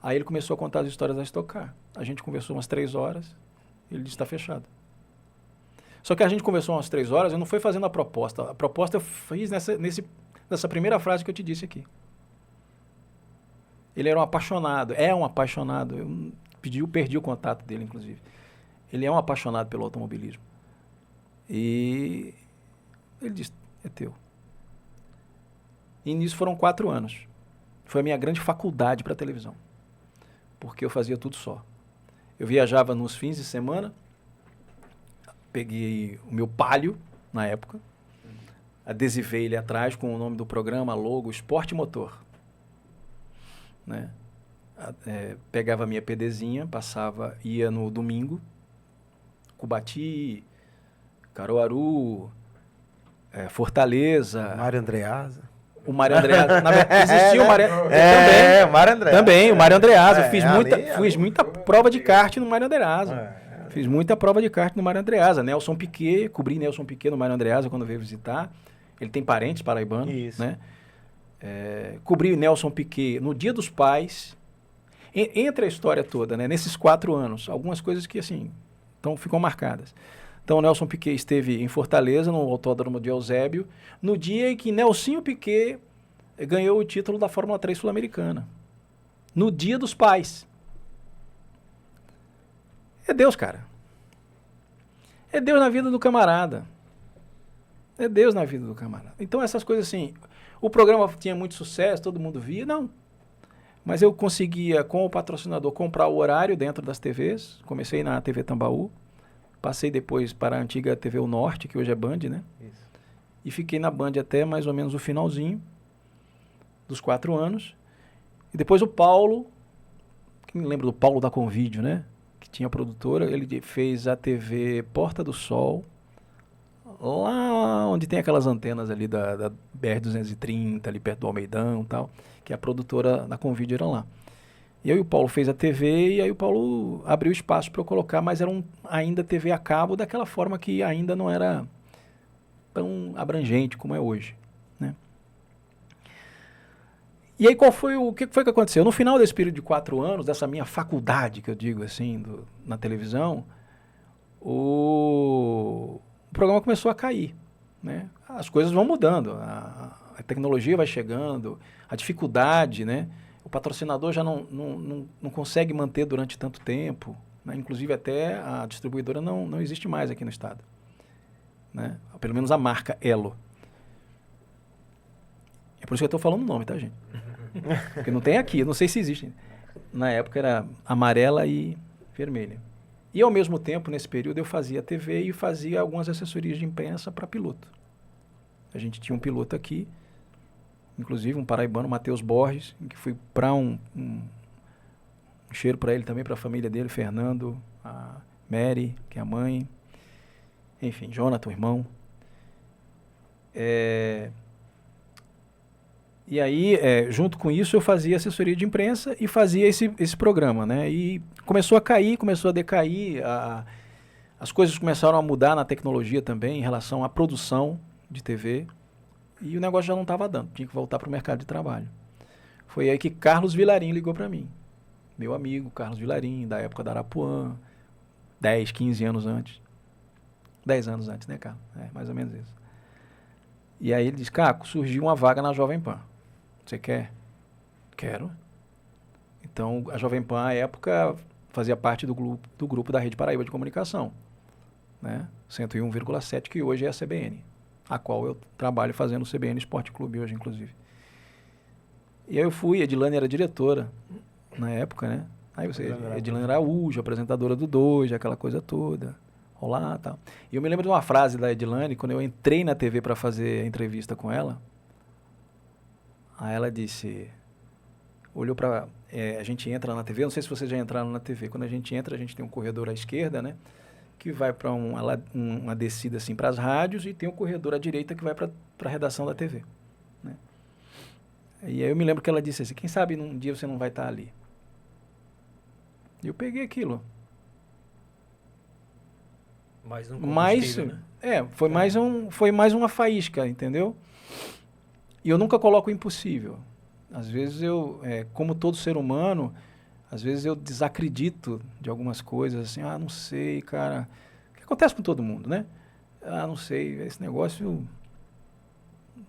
Aí ele começou a contar as histórias da Stock Car. A gente conversou umas 3 horas, ele disse, está fechado. Só que a gente conversou umas 3 horas, eu não fui fazendo a proposta. A proposta eu fiz nessa primeira frase que eu te disse aqui. Ele era um apaixonado, eu perdi o contato dele, inclusive. Ele é um apaixonado pelo automobilismo. E ele disse, é teu. E nisso foram 4 anos. Foi a minha grande faculdade para televisão. Porque eu fazia tudo só. Eu viajava nos fins de semana, peguei o meu Palio, na época, adesivei ele atrás com o nome do programa, logo, Esporte Motor. Né? Pegava a minha PDzinha, ia no domingo, Cubati, Caruaru, Fortaleza. Mário Andreasa. O Mário Andreasa. Existia o Mário o Mário Andreasa. Também, o Mário Andreasa. Eu fiz muita prova de kart no Mário Andreasa. Fiz muita prova de kart no Mário Andreasa. Nelson Piquet, cobri Nelson Piquet no Mário Andreasa quando veio visitar. Ele tem parentes paraibanos. Isso. Né? Cobri Nelson Piquet no Dia dos Pais. Entre a história toda, né? Nesses 4 anos, algumas coisas que, assim, ficam marcadas. Então, o Nelson Piquet esteve em Fortaleza, no Autódromo de Eusébio, no dia em que Nelsinho Piquet ganhou o título da Fórmula 3 Sul-Americana. No Dia dos Pais. É Deus, cara. É Deus na vida do camarada. É Deus na vida do camarada. Então, essas coisas assim... O programa tinha muito sucesso, todo mundo via? Não. Mas eu conseguia, com o patrocinador, comprar o horário dentro das TVs. Comecei na TV Tambaú. Passei depois para a antiga TV O Norte, que hoje é Band, né? Isso. E fiquei na Band até mais ou menos o finalzinho dos 4 anos. E depois o Paulo, quem lembra do Paulo da Convídeo, né? Que tinha produtora, ele fez a TV Porta do Sol, lá onde tem aquelas antenas ali da BR-230, ali perto do Almeidão e tal, que a produtora da Convídeo era lá. E aí o Paulo fez a TV e aí o Paulo abriu espaço para eu colocar, mas era ainda TV a cabo daquela forma que ainda não era tão abrangente como é hoje, né? E aí o que foi que aconteceu? No final desse período de 4 anos, dessa minha faculdade, que eu digo assim, na televisão, o programa começou a cair, né? As coisas vão mudando, a tecnologia vai chegando, a dificuldade, né? O patrocinador já não consegue manter durante tanto tempo, né? Inclusive até a distribuidora não existe mais aqui no estado. né? Pelo menos a marca Elo. É por isso que eu estou falando o nome, tá, gente? Porque não tem aqui, não sei se existe. Na época era amarela e vermelha. E ao mesmo tempo, nesse período, eu fazia TV e fazia algumas assessorias de imprensa para piloto. A gente tinha um piloto aqui, inclusive um paraibano, Matheus Borges, que fui para um cheiro para ele também, para a família dele, Fernando, a Mary, que é a mãe, enfim, Jonathan, o irmão. E aí, junto com isso, eu fazia assessoria de imprensa e fazia esse programa, né? E começou a cair, começou a decair, as coisas começaram a mudar na tecnologia também em relação à produção de TV e o negócio já não estava dando, tinha que voltar para o mercado de trabalho. Foi aí que Carlos Vilarim ligou para mim, meu amigo Carlos Vilarim, da época da Arapuã, 10, 15 anos antes. 10 anos antes, né, Carlos? Mais ou menos isso. E aí ele disse, Caco, surgiu uma vaga na Jovem Pan. Você quer? Quero. Então, a Jovem Pan, à época, fazia parte do grupo da Rede Paraíba de Comunicação, né? 101,7, que hoje é a CBN, a qual eu trabalho fazendo o CBN Esporte Clube hoje, inclusive. E aí eu fui, Edilane era diretora na época, né? Aí você, Edilane Araújo, apresentadora do 2, aquela coisa toda. Olá, tal. E eu me lembro de uma frase da Edilane, quando eu entrei na TV para fazer a entrevista com ela. Aí ela disse, olhou para... a gente entra na TV, não sei se vocês já entraram na TV. Quando a gente entra, a gente tem um corredor à esquerda, né? Que vai para uma descida assim para as rádios e tem um corredor à direita que vai para a redação da TV, né? E aí eu me lembro que ela disse assim, quem sabe num dia você não vai estar ali. E eu peguei aquilo. Mais um combustível, né? Foi mais uma faísca, entendeu? E eu nunca coloco o impossível. Às vezes como todo ser humano, às vezes eu desacredito de algumas coisas, assim, não sei, cara. O que acontece com todo mundo, né? Não sei, esse negócio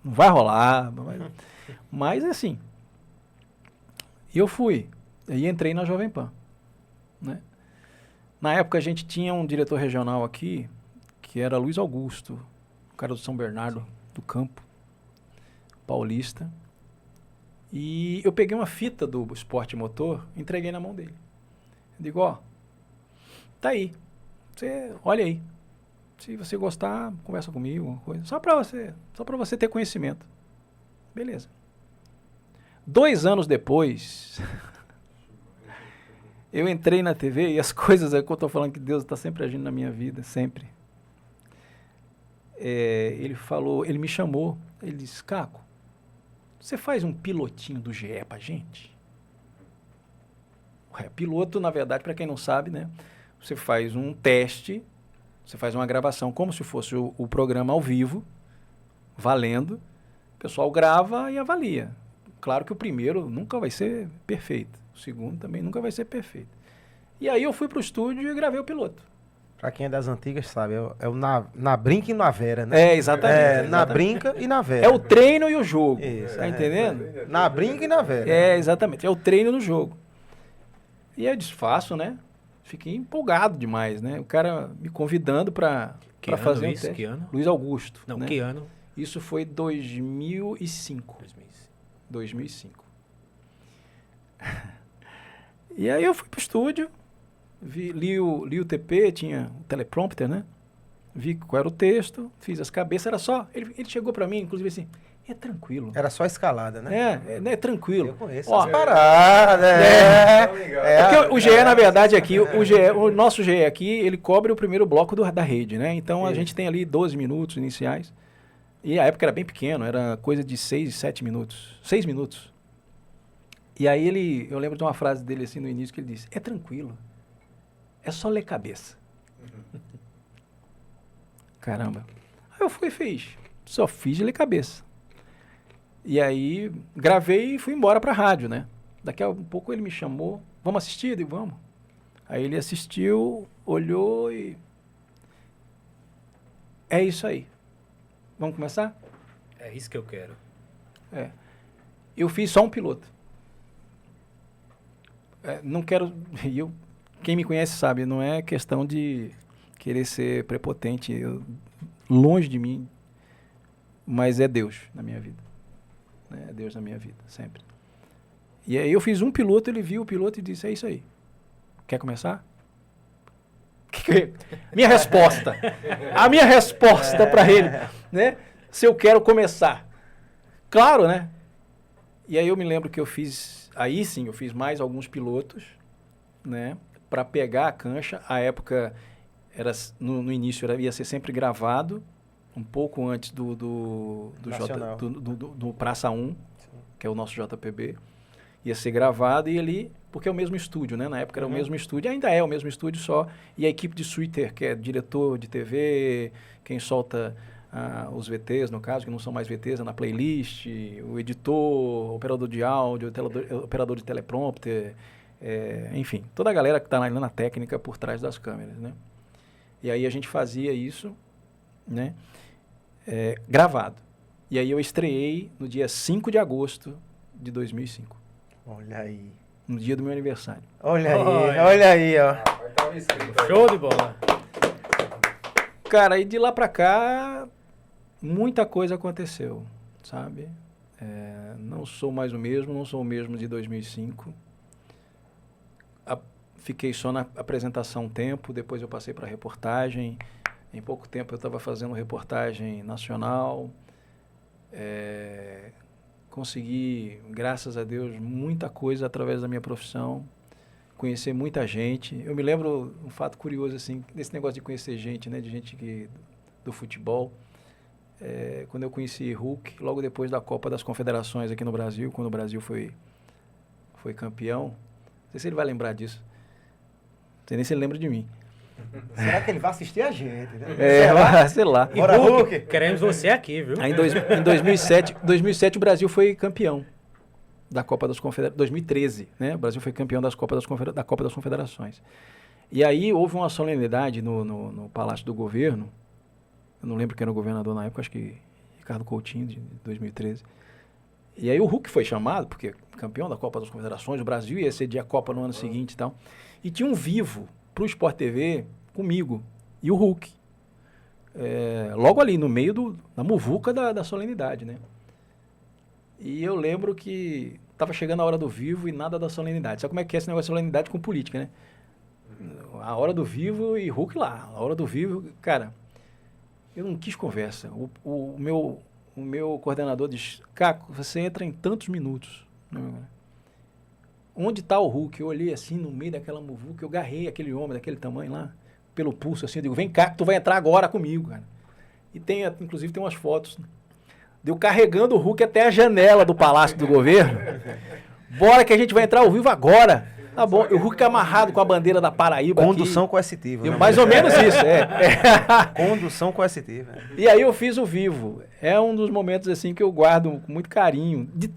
não vai rolar. Não vai... Mas, assim, eu fui. E entrei na Jovem Pan, né? Na época a gente tinha um diretor regional aqui, que era Luiz Augusto, um cara do São Bernardo do Campo, paulista. E eu peguei uma fita do Esporte Motor, entreguei na mão dele. Eu digo, tá aí, olha aí. Se você gostar, conversa comigo, uma coisa. Só para você ter conhecimento. Beleza. 2 anos depois, eu entrei na TV e as coisas, é que eu estou falando que Deus está sempre agindo na minha vida, sempre. Ele me chamou, ele disse, Caco, você faz um pilotinho do GE pra gente? Piloto, na verdade, para quem não sabe, né? Você faz um teste, você faz uma gravação como se fosse o programa ao vivo, valendo. O pessoal grava e avalia. Claro que o primeiro nunca vai ser perfeito. O segundo também nunca vai ser perfeito. E aí eu fui pro estúdio e gravei o piloto. Pra quem é das antigas, sabe, é o na brinca e na vera, né? Exatamente. Na brinca e na vera. É o treino e o jogo. Isso, tá entendendo? Na brinca e na vera. Exatamente. É o treino no jogo. E eu desfaço, né? Fiquei empolgado demais, né? O cara me convidando para fazer um teste. Que ano? Luiz Augusto. Não, né? que ano? Isso foi 2005. 2005. E aí eu fui pro estúdio, li o TP, tinha o teleprompter, né? Vi qual era o texto, fiz as cabeças, era só... Ele chegou para mim, inclusive assim, é tranquilo. Era só escalada, né? É tranquilo. Eu conheço as paradas, Porque o GE, na verdade, aqui, o nosso GE aqui, ele cobre o primeiro bloco da rede, né? Então a gente tem ali 12 minutos iniciais. E a época era bem pequeno, era coisa de 6, 7 minutos. 6 minutos. E aí eu lembro de uma frase dele assim no início que ele disse, é tranquilo, é só ler cabeça. Caramba. Aí eu fui e fiz. Só fiz de ler cabeça. E aí gravei e fui embora pra rádio, né? Daqui a um pouco ele me chamou, vamos assistir? Eu digo, vamos. Aí ele assistiu, olhou e... É isso aí. Vamos começar? É isso que eu quero. Eu fiz só um piloto. Não quero... quem me conhece sabe, não é questão de querer ser prepotente. longe de mim, mas é Deus na minha vida. Né? É Deus na minha vida, sempre. E aí eu fiz um piloto, ele viu o piloto e disse, é isso aí. Quer começar? Minha resposta. A minha resposta para ele, né? Se eu quero começar. Claro, né? E aí eu me lembro que eu fiz, aí sim, eu fiz mais alguns pilotos, né? Para pegar a cancha. A época, era, no início, ia ser sempre gravado, um pouco antes do Praça 1, que é o nosso JPB. Ia ser gravado e ali, porque é o mesmo estúdio, né? Na época era o mesmo estúdio, ainda é o mesmo estúdio só. E a equipe de Suiter, que é diretor de TV, quem solta os VTs, no caso, que não são mais VTs, é na playlist, o editor, operador de áudio, operador de teleprompter, enfim, toda a galera que está lá na técnica por trás das câmeras, né? E aí a gente fazia isso, né? Gravado. E aí eu estreei no dia 5 de agosto de 2005. Olha aí. No dia do meu aniversário. Olha aí, ó. Show de bola. Cara, e de lá pra cá, muita coisa aconteceu, sabe? Não sou mais o mesmo, não sou o mesmo de 2005. Fiquei só na apresentação um tempo, depois eu passei para reportagem. Em pouco tempo eu estava fazendo reportagem nacional. Consegui, graças a Deus, muita coisa através da minha profissão, conhecer muita gente. Eu me lembro um fato curioso, assim, desse negócio de conhecer gente, né, de gente do futebol. Quando eu conheci Hulk, logo depois da Copa das Confederações aqui no Brasil, quando o Brasil foi campeão. Não sei se ele vai lembrar disso. Não sei nem se ele lembra de mim. Será que ele vai assistir a gente, né? Sei lá. E Hulk, queremos você aqui, viu? Aí, em 2007 o Brasil foi campeão da Copa das Confederações. 2013, né? O Brasil foi campeão da Copa das Confederações. E aí houve uma solenidade no Palácio do Governo. Eu não lembro quem era o governador na época, acho que Ricardo Coutinho, de 2013. E aí o Hulk foi chamado, porque campeão da Copa das Confederações, o Brasil ia sediar a Copa no ano seguinte e tal. E tinha um vivo pro Sport TV comigo e o Hulk. Logo ali, no meio da muvuca da solenidade, né? E eu lembro que estava chegando a hora do vivo e nada da solenidade. Sabe como é que é esse negócio de solenidade com política, né? A hora do vivo e Hulk lá. A hora do vivo, cara, eu não quis conversa. O meu coordenador disse, Caco, você entra em tantos minutos. Onde está o Hulk? Eu olhei assim no meio daquela muvuca, eu agarrei aquele homem daquele tamanho lá, pelo pulso assim, eu digo, vem cá que tu vai entrar agora comigo, cara. E inclusive tem umas fotos, de eu carregando o Hulk até a janela do Palácio do Governo. Bora que a gente vai entrar ao vivo agora. Tá bom, o Hulk amarrado com a bandeira da Paraíba Condução aqui. coercitiva. Né? Mais ou menos isso, Condução coercitiva. E aí eu fiz o vivo. É um dos momentos assim que eu guardo com muito carinho. De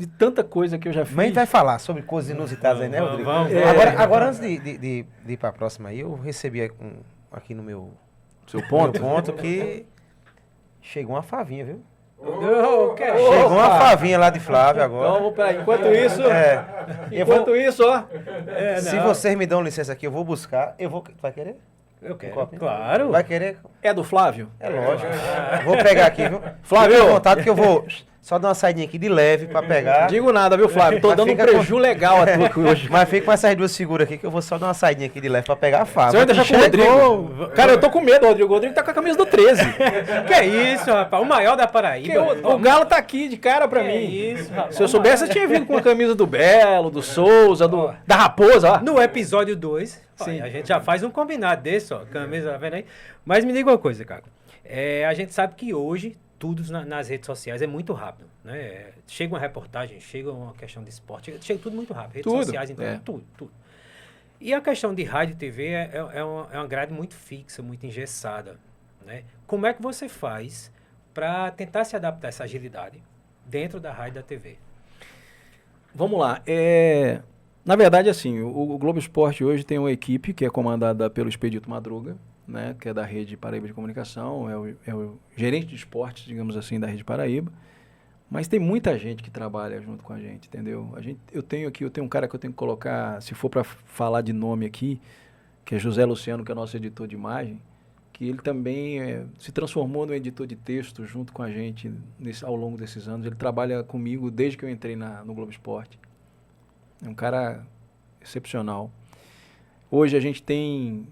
tanta coisa que eu já fiz. Mas a gente vai falar sobre coisas inusitadas aí, né, Rodrigo? Vamos. Agora, antes de ir para a próxima aí, eu recebi aqui no meu ponto que chegou uma favinha, viu? Chegou uma favinha lá de Flávio agora. Então, peraí, enquanto isso, ó. Se vocês me dão licença aqui, eu vou buscar. Tu vai querer? Eu quero, claro. Vai querer? É do Flávio? É lógico. Vou pegar aqui, viu? Flávio! Fique à vontade que eu vou só dar uma saidinha aqui de leve pra pegar. Digo nada, viu, Flávio? Tô dando um preju legal a tu aqui hoje. Mas fica com essas duas figuras aqui que eu vou só dar uma saidinha aqui de leve pra pegar a Fábio. Você vai deixar com o Rodrigo? Cara, eu tô com medo, Rodrigo. O Rodrigo tá com a camisa do 13. Que é isso, rapaz? O maior da Paraíba. O Galo tá aqui de cara pra mim. Isso, rapaz. Se eu soubesse, eu tinha vindo com a camisa do Belo, do Souza, da Raposa, ó. No episódio 2, Sim. a gente já faz um combinado desse, ó. Camisa, tá vendo aí? Mas me diga uma coisa, cara. A gente sabe que hoje tudo nas redes sociais é muito rápido, né? Chega uma reportagem, chega uma questão de esporte, chega tudo muito rápido. Redes sociais, então, tudo. E a questão de rádio e TV é uma grade muito fixa, muito engessada, né? Como é que você faz para tentar se adaptar a essa agilidade dentro da rádio e da TV? Vamos lá. Na verdade, assim, o Globo Esporte hoje tem uma equipe que é comandada pelo Expedito Madruga, né, que é da Rede Paraíba de Comunicação, é o gerente de esportes, digamos assim, da Rede Paraíba. Mas tem muita gente que trabalha junto com a gente, entendeu? Eu tenho um cara que eu tenho que colocar, se for para falar de nome aqui, que é José Luciano, que é nosso editor de imagem, que ele também se transformou no editor de texto junto com a gente ao longo desses anos. Ele trabalha comigo desde que eu entrei no Globo Esporte. É um cara excepcional. Hoje a gente tem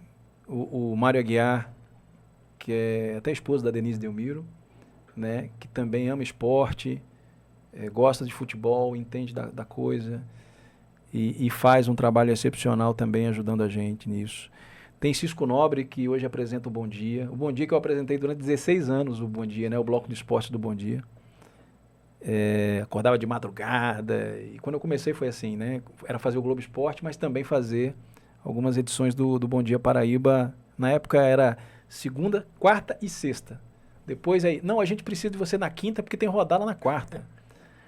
o Mário Aguiar, que é até esposo da Denise Delmiro, né, que também ama esporte, gosta de futebol, entende da coisa e faz um trabalho excepcional também ajudando a gente nisso. Tem Cisco Nobre, que hoje apresenta o Bom Dia. O Bom Dia que eu apresentei durante 16 anos, o Bom Dia, né, o bloco de esporte do Bom Dia. Acordava de madrugada, e quando eu comecei foi assim, né, era fazer o Globo Esporte, mas também fazer algumas edições do Bom Dia Paraíba. Na época era segunda, quarta e sexta. Depois aí, não, a gente precisa de você na quinta porque tem rodada na quarta.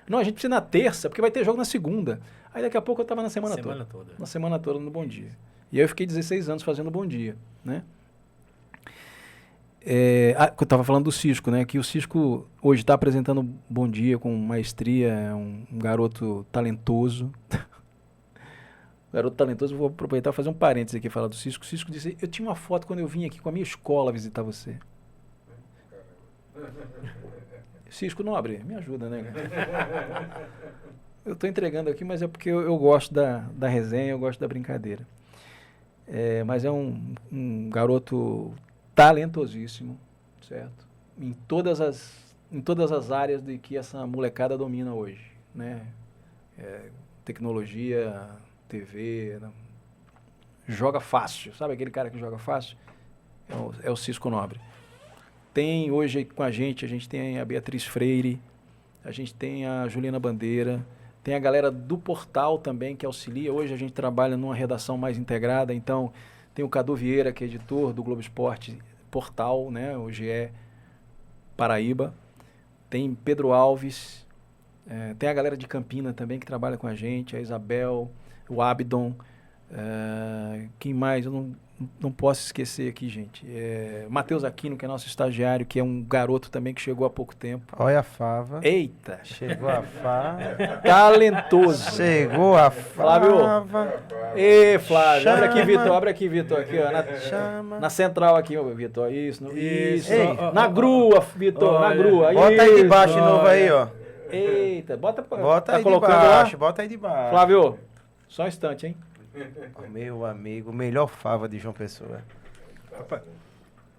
Não, a gente precisa na terça porque vai ter jogo na segunda. Aí daqui a pouco eu estava na semana toda. Na semana toda no Bom Dia. E aí eu fiquei 16 anos fazendo Bom Dia, né? Eu estava falando do Cisco, né? Que o Cisco hoje está apresentando Bom Dia com maestria, é um garoto talentoso. Garoto talentoso, vou aproveitar e fazer um parênteses aqui e falar do Cisco. O Cisco disse, eu tinha uma foto quando eu vim aqui com a minha escola visitar você. Cisco Nobre, me ajuda, né? Eu estou entregando aqui, mas é porque eu gosto da resenha, eu gosto da brincadeira. Mas é um garoto talentosíssimo, certo? Em todas as áreas de que essa molecada domina hoje, né? Tecnologia, TV, né? Joga fácil, sabe aquele cara que joga fácil? É o Cisco Nobre. Tem hoje com a gente tem a Beatriz Freire, a gente tem a Juliana Bandeira, tem a galera do portal também que auxilia. Hoje a gente trabalha numa redação mais integrada, então tem o Cadu Vieira, que é editor do Globo Esporte Portal, né? Hoje é Paraíba. Tem Pedro Alves, tem a galera de Campina também que trabalha com a gente, a Isabel, o Abdon, quem mais? Eu não posso esquecer aqui, gente. Matheus Aquino, que é nosso estagiário, que é um garoto também que chegou há pouco tempo. Olha a Fava. Eita! Chegou a Fava. Talentoso. Chegou a Fava. Ê, Flávio, Chama. abre aqui, Vitor. Aqui, ó, na central aqui, ó, Vitor. Isso. Ei, na grua, Vitor, na grua. Bota aí de baixo de Isso, novo aí, ó. Eita, bota Bota tá aí de colocando baixo, lá? bota aí de baixo. Flávio, só um instante, hein? Meu amigo, melhor Fava de João Pessoa.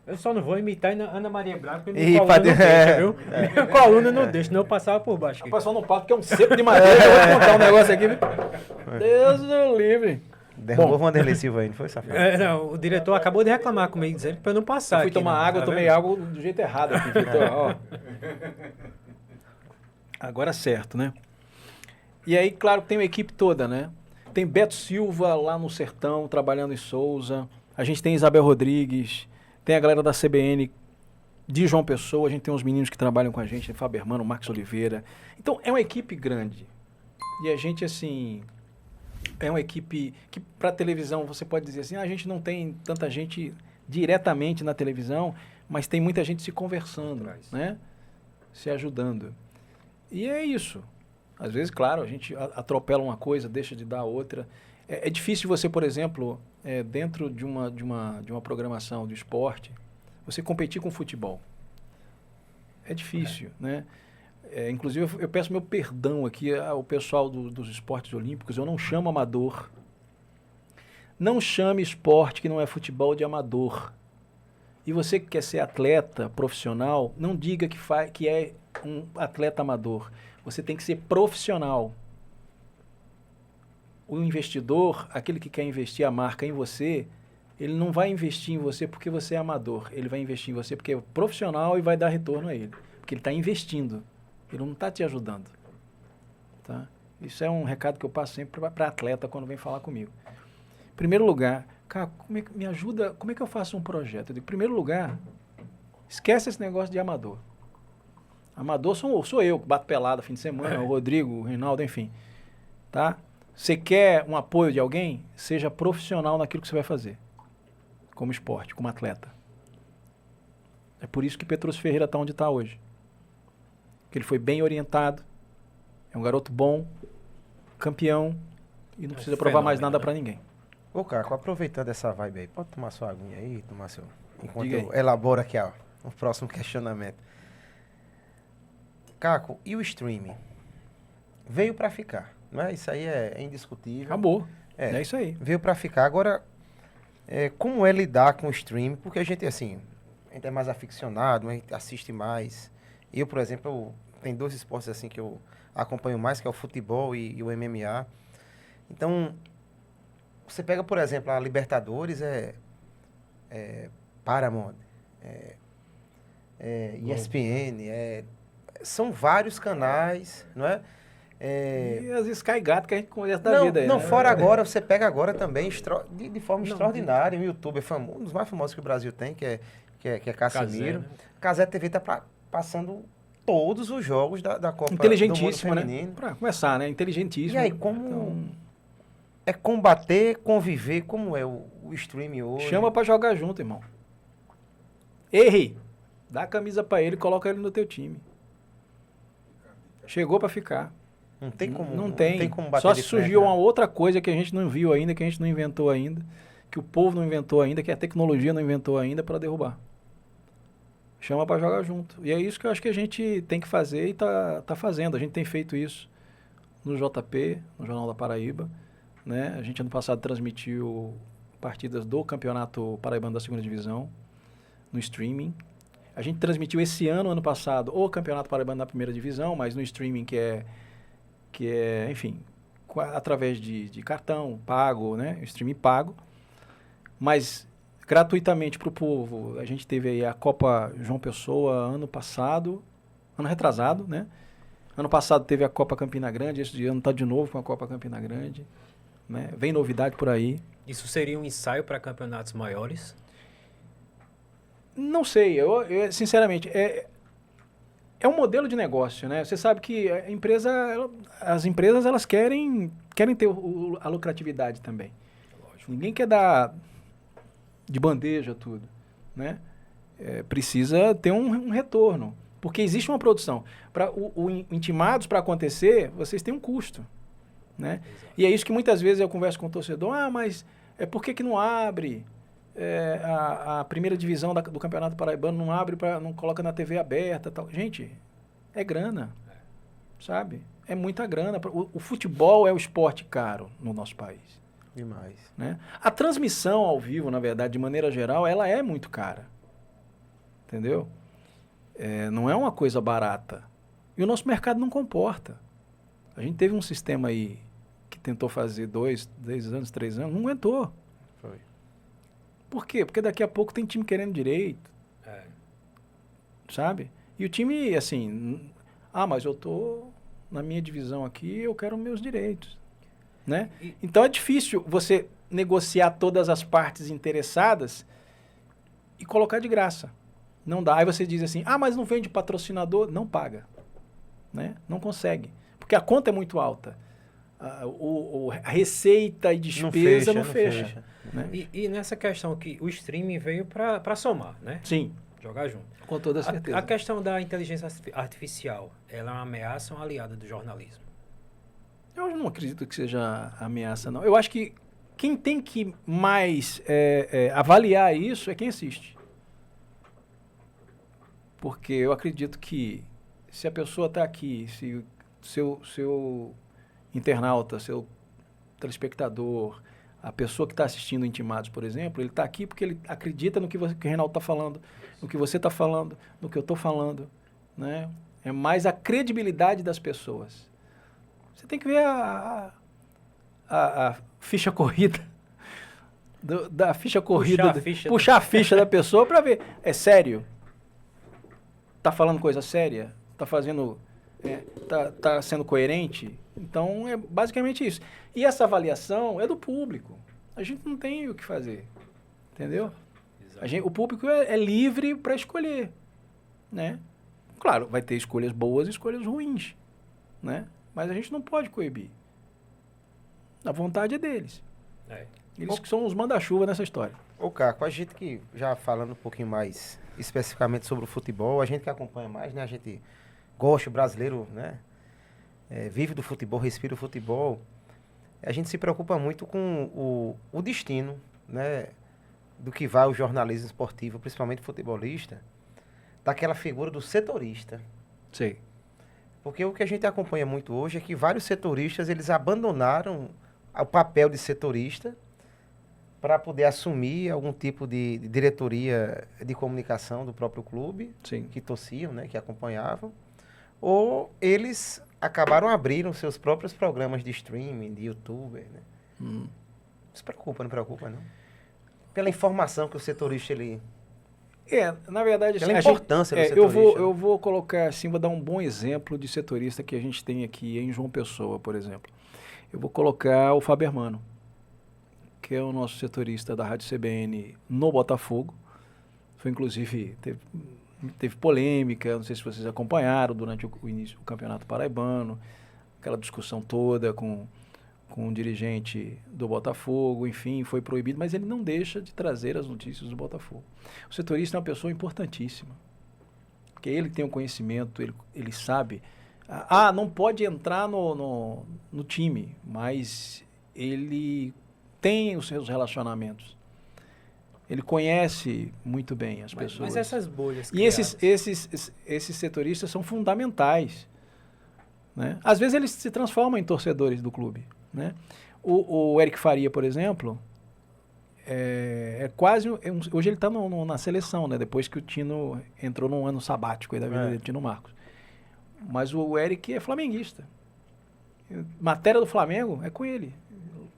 Eu só não vou imitar Ana Maria Braga, porque Ih, minha coluna não padre- deixa, viu? Minha coluna não deixa, senão eu passava por baixo. O Aqui. pessoal não passa porque é um cepo de madeira. Eu vou te contar um negócio aqui. Deus do livre. Derrubou Bom. o Vanderlei Silva aí, não foi, safado? Não, o diretor acabou de reclamar comigo, dizendo que pra eu não passar. Eu fui aqui, tomar não. água, Tá tomei vendo? água do jeito errado aqui, Vitor. Ó. Agora certo, né? E aí, claro, tem a equipe toda, né? Tem Beto Silva lá no Sertão, trabalhando em Souza. A gente tem Isabel Rodrigues. Tem a galera da CBN de João Pessoa. A gente tem uns meninos que trabalham com a gente, Fábio Hermano, Marcos Oliveira. Então, é uma equipe grande. E a gente, assim, é uma equipe que, para televisão, você pode dizer assim, a gente não tem tanta gente diretamente na televisão, mas tem muita gente se conversando, né? Se ajudando. E é isso. Às vezes, claro, a gente atropela uma coisa, deixa de dar outra. É difícil você, por exemplo, dentro de uma programação de esporte, você competir com futebol. É difícil, né? Inclusive, eu peço meu perdão aqui ao pessoal dos esportes olímpicos. Eu não chamo amador. Não chame esporte que não é futebol de amador. E você que quer ser atleta profissional, não diga que é um atleta amador. Você tem que ser profissional. O investidor, aquele que quer investir a marca em você, ele não vai investir em você porque você é amador. Ele vai investir em você porque é profissional e vai dar retorno a ele. Porque ele está investindo. Ele não está te ajudando. Tá? Isso é um recado que eu passo sempre para atleta quando vem falar comigo. Em primeiro lugar, cara, me ajuda, como é que eu faço um projeto? Eu digo, em primeiro lugar, esquece esse negócio de amador. Amador sou eu, que bato pelada fim de semana, o Rodrigo, o Reinaldo, enfim. Tá? Você quer um apoio de alguém? Seja profissional naquilo que você vai fazer. Como esporte, como atleta. É por isso que Petrus Ferreira está onde está hoje. Porque ele foi bem orientado, é um garoto bom, campeão, e não precisa provar mais nada para ninguém. Ô, Caco, aproveitando essa vibe aí, pode tomar sua aguinha aí, tomar enquanto Diga eu aí. elaboro aqui o próximo questionamento. Caco, e o streaming? Veio para ficar, não é? Isso aí é indiscutível. Acabou. É, É isso aí. veio para ficar. Agora, como é lidar com o streaming? Porque a gente, assim, a gente é mais aficionado, a gente assiste mais. Eu, por exemplo, tem 2 esportes assim que eu acompanho mais, que é o futebol e o MMA. Então, você pega, por exemplo, a Libertadores, Paramount, ESPN, são vários canais, não é? E as Sky Gato que a gente conhece da Não, vida aí, não, né? fora agora, você pega agora também de forma Não, extraordinária. O YouTube é famoso, um dos mais famosos que o Brasil tem, que é Casimiro. Casé, né? Casé TV tá passando todos os jogos da Copa do Mundo Inteligentíssimo, né? Feminino. Pra começar, né? Inteligentíssimo. E aí, como Então, é combater, conviver, como é o streaming hoje? chama pra jogar junto, irmão. Erre! Dá a camisa pra ele e coloca ele no teu time. Chegou pra ficar. Não tem como, Não tem. como bater Só de se frente, surgiu né? uma outra coisa que a gente não viu ainda, que a gente não inventou ainda, que o povo não inventou ainda, que a tecnologia não inventou ainda para derrubar. Chama para jogar junto. E é isso que eu acho que a gente tem que fazer e tá fazendo. A gente tem feito isso no JP, no Jornal da Paraíba, né? A gente ano passado transmitiu partidas do Campeonato Paraibano da Segunda Divisão no streaming. A gente transmitiu esse ano passado, o Campeonato Paraibano da Primeira Divisão, mas no streaming que é, enfim, através de cartão pago, né? Streaming pago, mas gratuitamente para o povo. A gente teve aí a Copa João Pessoa ano retrasado, né? Ano passado teve a Copa Campina Grande, esse ano está de novo com a Copa Campina Grande, né? Vem novidade por aí. Isso seria um ensaio para campeonatos maiores? Não sei, eu sinceramente, é um modelo de negócio, né? Você sabe que as empresas elas querem ter a lucratividade também. Lógico. Ninguém quer dar de bandeja tudo, né? Precisa ter um retorno, porque existe uma produção. Para o Intimados para acontecer, vocês têm um custo, né? Exato. E é isso que muitas vezes eu converso com o torcedor, mas por que não abre? A primeira divisão do Campeonato Paraibano não abre, não coloca na TV aberta tal. Gente, é grana, sabe? É muita grana. O futebol é o esporte caro no nosso país. Demais. Né? A transmissão ao vivo, na verdade, de maneira geral, ela é muito cara. Entendeu? Não é uma coisa barata. E o nosso mercado não comporta. A gente teve um sistema aí que tentou fazer 2 anos, 3 anos, não aguentou. Foi. Por quê? Porque daqui a pouco tem time querendo direito, sabe? E o time, assim, mas eu tô na minha divisão aqui, eu quero meus direitos, né? Então é difícil você negociar todas as partes interessadas e colocar de graça. Não dá. Aí você diz assim, mas não vende patrocinador? Não paga, né? Não consegue, porque a conta é muito alta. A receita e despesa não fecha. Né? E nessa questão que o streaming veio para somar, né? Sim. Jogar junto. Com toda certeza. A questão da inteligência artificial, ela é uma ameaça ou uma aliada do jornalismo? Eu não acredito que seja ameaça, não. Eu acho que quem tem que mais avaliar isso é quem assiste. Porque eu acredito que se a pessoa está aqui, se seu internauta, seu telespectador, a pessoa que está assistindo Intimados, por exemplo, ele está aqui porque ele acredita no que o Reinaldo está falando, no que você está falando, no que eu estou falando, né? É mais a credibilidade das pessoas. Você tem que ver a ficha corrida, da ficha corrida, puxar a ficha da pessoa para ver, é sério? Está falando coisa séria? Está fazendo... tá sendo coerente? Então, é basicamente isso. E essa avaliação é do público. A gente não tem o que fazer. Entendeu? O público é livre para escolher. Né? Claro, vai ter escolhas boas e escolhas ruins. Né? Mas a gente não pode coibir. A vontade é deles. Eles que são os manda-chuva nessa história. Ô, Caco, a gente que, já falando um pouquinho mais especificamente sobre o futebol, a gente que acompanha mais, né? A gente gosta, o brasileiro, né? Vive do futebol, respira o futebol. A gente se preocupa muito com o destino, né? do que vai o jornalismo esportivo, principalmente futebolista, daquela figura do setorista. Sei. Porque o que a gente acompanha muito hoje é que vários setoristas, eles abandonaram o papel de setorista para poder assumir algum tipo de diretoria de comunicação do próprio clube, Sim. que torciam, né, que acompanhavam, ou eles acabaram abrindo seus próprios programas de streaming, de youtuber, né? Não se preocupa, não preocupa, não. Pela informação que o setorista, ele... Na verdade, Pela importância do setorista. eu vou colocar assim, vou dar um bom exemplo de setorista que a gente tem aqui em João Pessoa, por exemplo. Eu vou colocar o Fábio Hermano, que é o nosso setorista da Rádio CBN no Botafogo. Foi, inclusive, teve polêmica, não sei se vocês acompanharam durante o início do Campeonato Paraibano, aquela discussão toda com o dirigente do Botafogo, enfim, foi proibido, mas ele não deixa de trazer as notícias do Botafogo. O setorista é uma pessoa importantíssima, porque ele tem o conhecimento, ele sabe, não pode entrar no time, mas ele tem os seus relacionamentos. Ele conhece muito bem as pessoas. Mas essas bolhas e esses setoristas são fundamentais, né? Às vezes eles se transformam em torcedores do clube, né? O Eric Faria, por exemplo, hoje ele está na seleção, né? Depois que o Tino entrou num ano sabático aí da vida dele, Tino Marcos. Mas o Eric é flamenguista. Matéria do Flamengo é com ele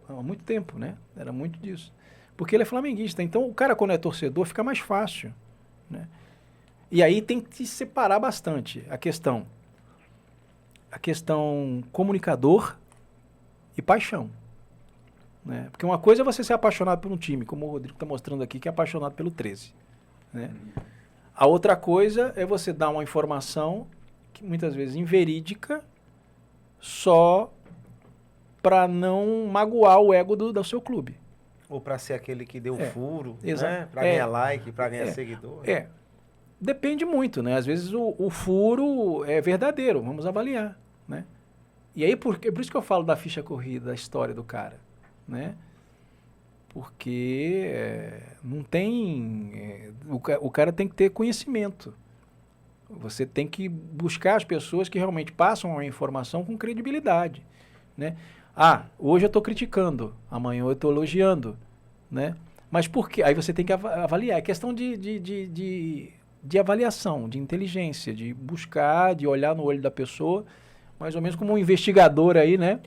há muito tempo, né? Era muito disso. Porque ele é flamenguista. Então, o cara, quando é torcedor, fica mais fácil, né? E aí tem que separar bastante a questão comunicador e paixão, né? Porque uma coisa é você ser apaixonado por um time, como o Rodrigo está mostrando aqui, que é apaixonado pelo 13, né? A outra coisa é você dar uma informação, que muitas vezes inverídica, só para não magoar o ego do seu clube. Ou para ser aquele que deu furo, exato, né? Para ganhar like, para ganhar seguidor. Depende muito, né? Às vezes o furo é verdadeiro, vamos avaliar, né? E aí, por isso que eu falo da ficha corrida, da história do cara, né? Porque não tem... o cara tem que ter conhecimento. Você tem que buscar as pessoas que realmente passam a informação com credibilidade, né? Hoje eu estou criticando, amanhã eu estou elogiando, né? Mas por quê? Aí você tem que avaliar. É questão de avaliação, de inteligência, de buscar, de olhar no olho da pessoa, mais ou menos como um investigador aí, né?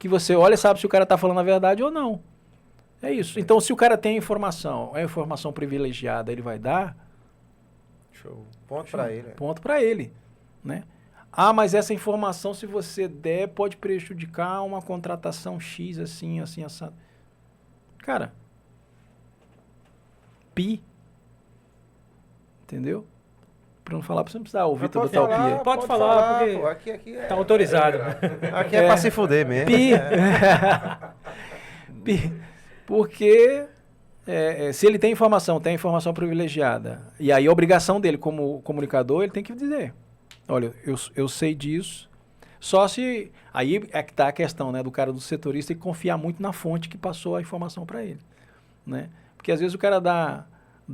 Que você olha e sabe se o cara está falando a verdade ou não. É isso. Então, se o cara tem informação, é informação privilegiada, ele vai dar... Show. Ponto para ele. Ponto para ele, né? Mas essa informação, se você der, pode prejudicar uma contratação X, assim, assado. Cara, entendeu? Para não falar, você não precisa ouvir todo o tal pi. Pode falar, porque aqui tá autorizado. Aqui é para se fuder mesmo. Porque se ele tem informação privilegiada, e aí a obrigação dele como comunicador, ele tem que dizer, olha, eu sei disso, só se... Aí é que está a questão, né, do cara do setorista, tem que confiar muito na fonte que passou a informação para ele, né? Porque às vezes o cara dá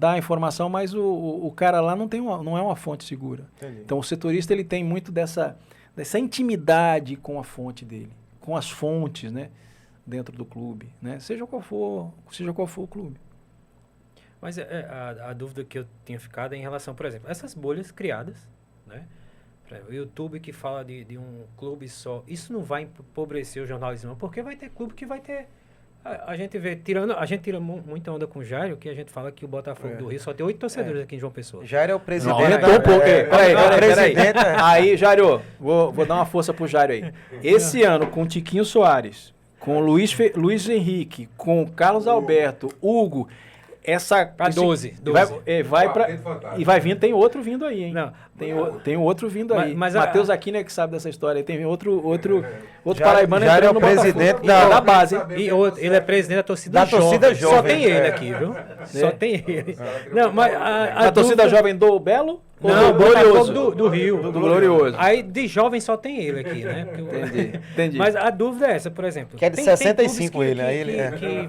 a informação, mas o cara lá não é uma fonte segura. Entendi. Então o setorista, ele tem muito dessa intimidade com a fonte dele, com as fontes, né, dentro do clube, né? Seja qual for o clube. Mas a dúvida que eu tinha ficado é em relação, por exemplo, essas bolhas criadas, né? O YouTube que fala de um clube só, isso não vai empobrecer o jornalismo, não, porque vai ter clube que vai ter... A gente tira muita onda com o Jairo, que a gente fala que o Botafogo do Rio só tem 8 torcedores aqui em João Pessoa. Jairo é o presidente. Peraí. Aí, Jairo, vou dar uma força pro Jairo aí. Esse ano, com o Tiquinho Soares, com o Luiz Henrique, com o Carlos Alberto, Hugo... Pra 12. E vai vir, tem outro vindo aí, hein? Não, Tem outro vindo aí. Mas Matheus Aquino é que sabe dessa história. Tem outro paraibano já entrando é o no presidente Botafogo, da base. Ele é presidente da torcida jovem. Só tem ele aqui, viu? Só tem ele. Não, mas A torcida jovem do Belo? Ou Não, do Glorioso? do Rio. Do Glorioso. Aí de jovem só tem ele aqui, né? Entendi. Mas a dúvida é essa, por exemplo. Que é de tem 65 clubes ele, aí ele que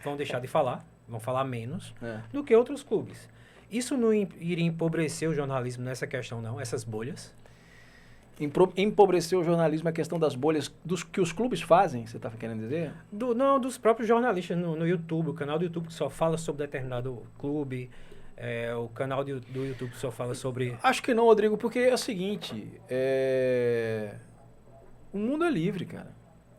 vão deixar de falar, vão falar menos É. do que outros clubes. Isso não iria empobrecer o jornalismo nessa questão, não? Essas bolhas? Empobrecer o jornalismo é a questão das bolhas que os clubes fazem, você está querendo dizer? Não, dos próprios jornalistas no YouTube, o canal do YouTube que só fala sobre determinado clube, o canal do YouTube que só fala sobre... Acho que não, Rodrigo, porque é o seguinte, o mundo é livre, cara.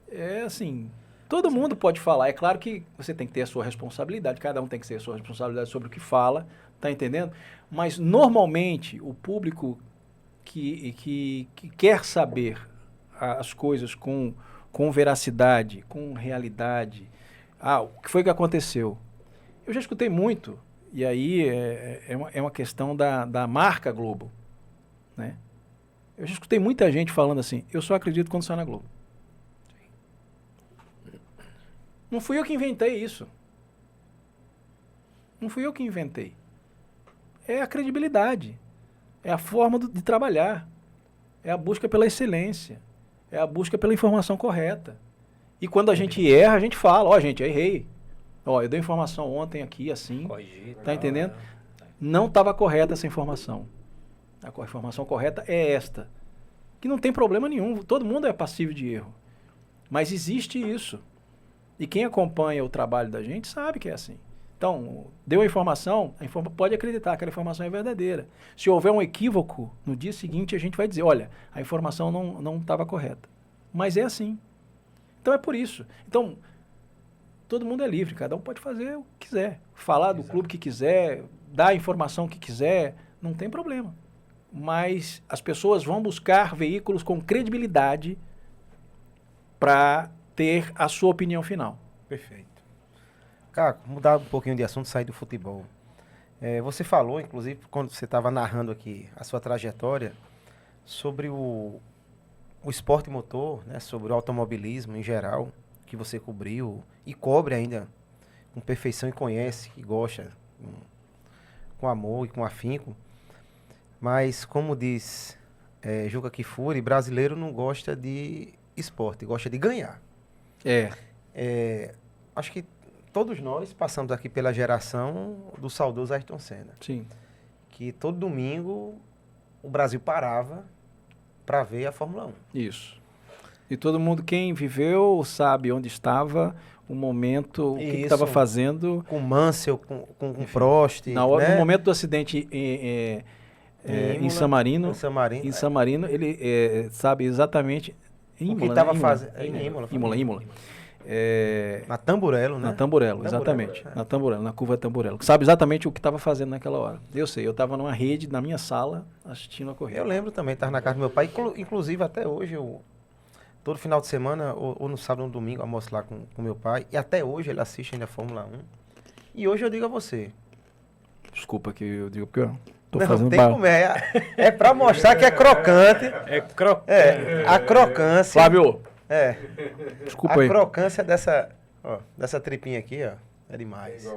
É assim, todo mundo pode falar. É claro que você tem que ter a sua responsabilidade, cada um tem que ter a sua responsabilidade sobre o que fala, tá entendendo? Mas, normalmente, o público que quer saber as coisas com veracidade, com realidade, o que foi que aconteceu? Eu já escutei muito, e aí é uma questão da marca Globo, né? Eu já escutei muita gente falando assim, eu só acredito quando sai na Globo. Não fui eu que inventei isso. Não fui eu que inventei. É a credibilidade. É a forma de trabalhar. É a busca pela excelência. É a busca pela informação correta. E quando a gente erra, a gente fala, gente, eu errei. Eu dei informação ontem aqui, assim. Corrigir, Tá entendendo? Não estava correta essa informação. A informação correta é esta. Que não tem problema nenhum. Todo mundo é passível de erro. Mas existe isso. E quem acompanha o trabalho da gente sabe que é assim. Então, deu a informação, pode acreditar que aquela informação é verdadeira. Se houver um equívoco, no dia seguinte a gente vai dizer, olha, a informação não estava correta. Mas é assim. Então é por isso. Então, todo mundo é livre, cada um pode fazer o que quiser. Falar do clube que quiser, dar a informação que quiser, não tem problema. Mas as pessoas vão buscar veículos com credibilidade para ter a sua opinião final. Perfeito. Cara, mudar um pouquinho de assunto, sair do futebol. Você falou, inclusive, quando você estava narrando aqui a sua trajetória, sobre o esporte motor, né, sobre o automobilismo em geral, que você cobriu e cobre ainda com perfeição e conhece, que gosta, com amor e com afinco. Mas, como diz Juca Kfouri, brasileiro não gosta de esporte, gosta de ganhar. Acho que todos nós passamos aqui pela geração do saudoso Ayrton Senna. Sim. Que todo domingo o Brasil parava para ver a Fórmula 1. Isso. E todo mundo, quem viveu, sabe onde estava, o momento, o que estava fazendo. Com Mansell, com Prost. No momento do acidente em San Marino. Em San Marino, ele sabe exatamente... o que estava fazendo. Imola. Na Tamburello, né? Na Tamburello, exatamente. Na Tamburello, na curva Tamburello. Sabe exatamente o que estava fazendo naquela hora. Eu sei, eu estava numa rede, na minha sala, assistindo a corrida. Eu lembro também, estava na casa do meu pai. Inclusive, até hoje, todo final de semana, ou no sábado ou no domingo, almoço lá com meu pai. E até hoje ele assiste ainda a Fórmula 1. E hoje eu digo a você. Desculpa que eu digo, porque eu tô não, fazendo tem que comer. É para mostrar que é crocante. A crocância. Flávio. Desculpa aí. A crocância dessa tripinha aqui, ó, é demais.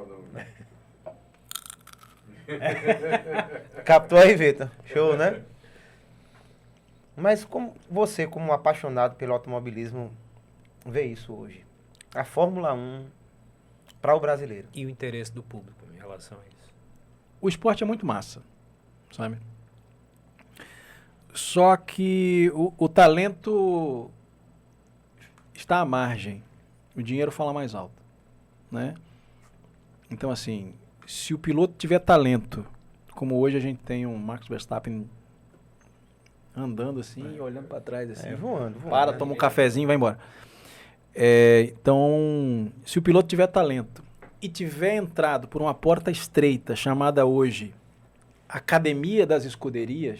Captou aí, Vitor? Show, né? Mas como você, como apaixonado pelo automobilismo, vê isso hoje? A Fórmula 1 para o brasileiro. E o interesse do público em relação a isso? O esporte é muito massa, sabe? Só que o talento está à margem. O dinheiro fala mais alto, né? Então, assim, se o piloto tiver talento, como hoje a gente tem um Max Verstappen andando assim, olhando para trás assim, voando. Toma um cafezinho e vai embora. Então, se o piloto tiver talento e tiver entrado por uma porta estreita, chamada hoje Academia das Escuderias,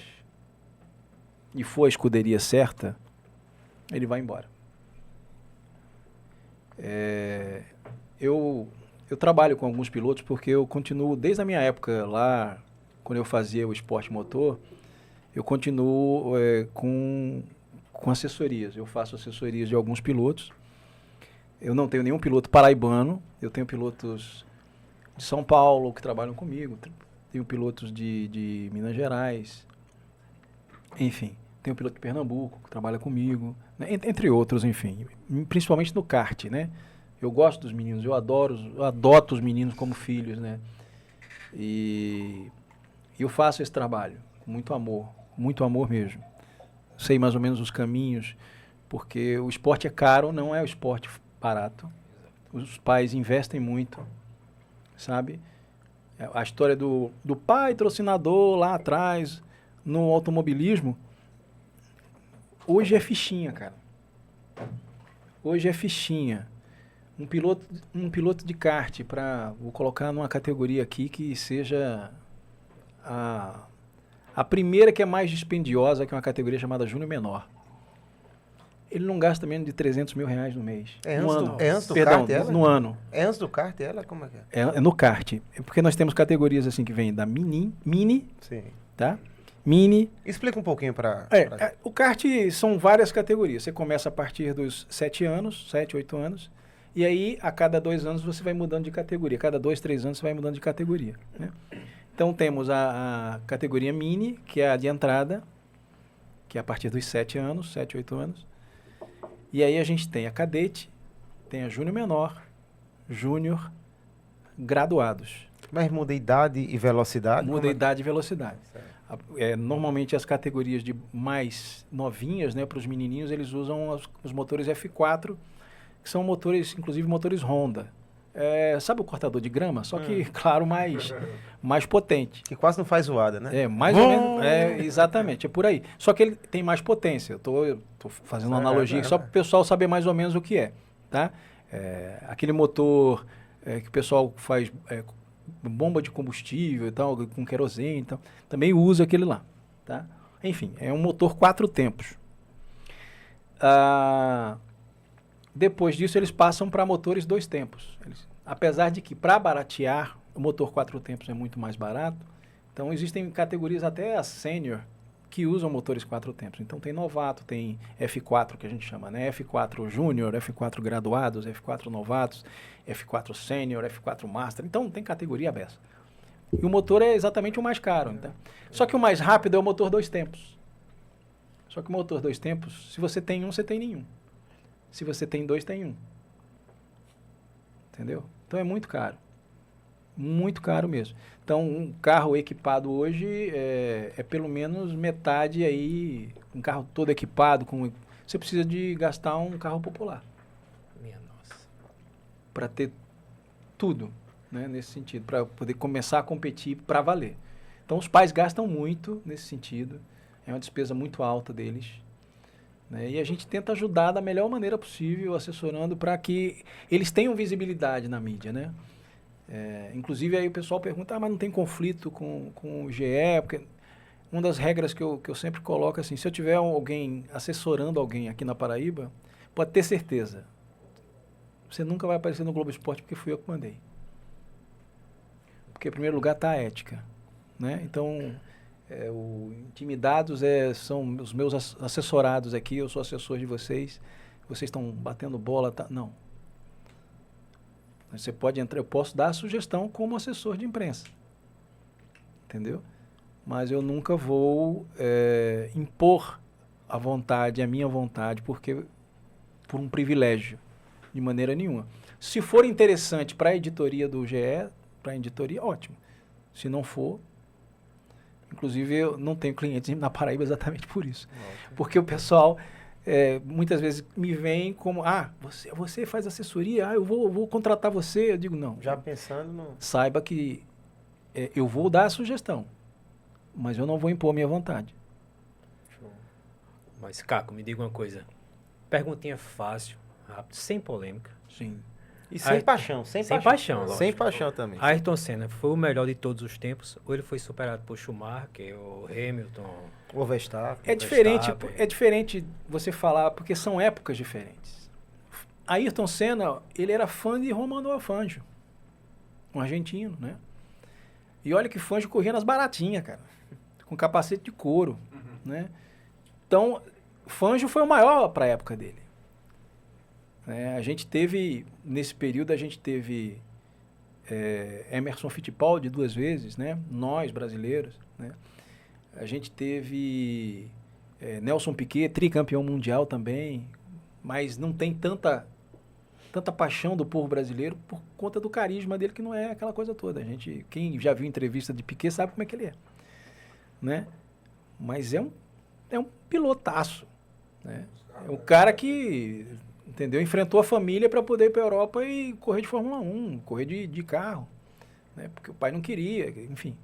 e for a escuderia certa, ele vai embora. Eu trabalho com alguns pilotos porque eu continuo, desde a minha época lá, quando eu fazia o esporte motor, eu continuo com assessorias. Eu faço assessorias de alguns pilotos. Eu não tenho nenhum piloto paraibano, eu tenho pilotos de São Paulo que trabalham comigo, tenho pilotos de Minas Gerais, enfim, tenho piloto de Pernambuco que trabalha comigo, né? Entre outros, enfim, principalmente no kart, né? Eu gosto dos meninos, eu adoto os meninos como filhos, né? E eu faço esse trabalho com muito amor mesmo. Sei mais ou menos os caminhos, porque o esporte é caro, não é o esporte barato. Os pais investem muito, sabe? A história do patrocinador lá atrás, no automobilismo, hoje é fichinha, cara. Hoje é fichinha. Um piloto de kart, vou colocar numa categoria aqui que seja a primeira que é mais dispendiosa, que é uma categoria chamada Júnior Menor. Ele não gasta menos de R$300 mil no mês. É antes do Perdão, kart ela? no ano. É antes do kart ela? Como é que é? É no kart. É porque nós temos categorias assim que vem da mini, Sim. tá? Mini. Explica um pouquinho para... O kart são várias categorias. Você começa a partir dos 7 anos, 7, 8 anos, e aí a cada 2 anos você vai mudando de categoria. A cada 2, 3 anos você vai mudando de categoria, né? Então temos a categoria mini, que é a de entrada, que é a partir dos 7 anos, 7, 8 anos. E aí a gente tem a cadete, tem a júnior menor, júnior, graduados. Mas muda idade e velocidade? Muda idade e velocidade. Normalmente as categorias de mais novinhas, né, para os menininhos, eles usam os motores F4, que são motores, inclusive motores Honda. Sabe o cortador de grama? Só que, claro, mais potente. Que quase não faz zoada, né? Mais ou menos. Exatamente, é por aí. Só que ele tem mais potência. Eu tô fazendo uma analogia só para o pessoal saber mais ou menos o que é. Tá? Aquele motor que o pessoal faz bomba de combustível e tal, com querosene e tal, também usa aquele lá. Tá? Enfim, é um motor 4 tempos. Depois disso, eles passam para motores 2 tempos. Apesar de que, para baratear, o motor 4 tempos é muito mais barato. Então, existem categorias até a sênior que usam motores 4 tempos. Então, tem novato, tem F4, que a gente chama, né? F4 júnior, F4 graduados, F4 novatos, F4 sênior, F4 master. Então, tem categoria aberta. E o motor é exatamente o mais caro. Então. Só que o mais rápido é o motor 2 tempos. Só que o motor 2 tempos, se você tem um, você tem nenhum. Se você tem 2, tem 1. Entendeu? Então é muito caro. Muito caro mesmo. Então um carro equipado hoje é pelo menos metade aí, um carro todo equipado, você precisa de gastar um carro popular. Minha nossa. Para ter tudo, né, nesse sentido, para poder começar a competir para valer. Então os pais gastam muito nesse sentido, é uma despesa muito alta deles. Né? E a gente tenta ajudar da melhor maneira possível, assessorando para que eles tenham visibilidade na mídia, né? Inclusive aí o pessoal pergunta, mas não tem conflito com o GE? Porque uma das regras que eu sempre coloco assim, se eu tiver alguém assessorando alguém aqui na Paraíba, pode ter certeza, você nunca vai aparecer no Globo Esporte porque fui eu que mandei. Porque em primeiro lugar está a ética, né? Então... o Intimidados são os meus assessorados aqui, eu sou assessor de vocês estão batendo bola, tá? Não. Você pode entrar, eu posso dar a sugestão como assessor de imprensa, entendeu? Mas eu nunca vou impor a minha vontade, por um privilégio, de maneira nenhuma. Se for interessante para a editoria do GE, para a editoria, ótimo. Se não for... Inclusive, eu não tenho clientes na Paraíba exatamente por isso. Ótimo. Porque o pessoal, muitas vezes, me vem como, você faz assessoria, eu vou contratar você. Eu digo, não. Já pensando no... Saiba que eu vou dar a sugestão, mas eu não vou impor a minha vontade. Show. Mas, Caco, me diga uma coisa. Perguntinha fácil, rápido, sem polêmica. Sim. E sem paixão, sem paixão. Lógico. Sem paixão também. Ayrton Senna foi o melhor de todos os tempos, ou ele foi superado por Schumacher, o Hamilton, o Verstappen? É diferente você falar, porque são épocas diferentes. Ayrton Senna, ele era fã de Romano Alfangio, um argentino, né? E olha que Fangio corria nas baratinhas, cara. Com capacete de couro, né? Então, Fangio foi o maior para a época dele. A gente teve, nesse período, Emerson Fittipaldi 2 vezes, né? Nós, brasileiros, né? A gente teve Nelson Piquet, tricampeão mundial também, mas não tem tanta paixão do povo brasileiro por conta do carisma dele, que não é aquela coisa toda. Quem já viu entrevista de Piquet sabe como é que ele é, né? Mas é um pilotaço, né? É um cara que, entendeu? Enfrentou a família para poder ir para a Europa e correr de Fórmula 1, correr de carro, né? Porque o pai não queria, enfim.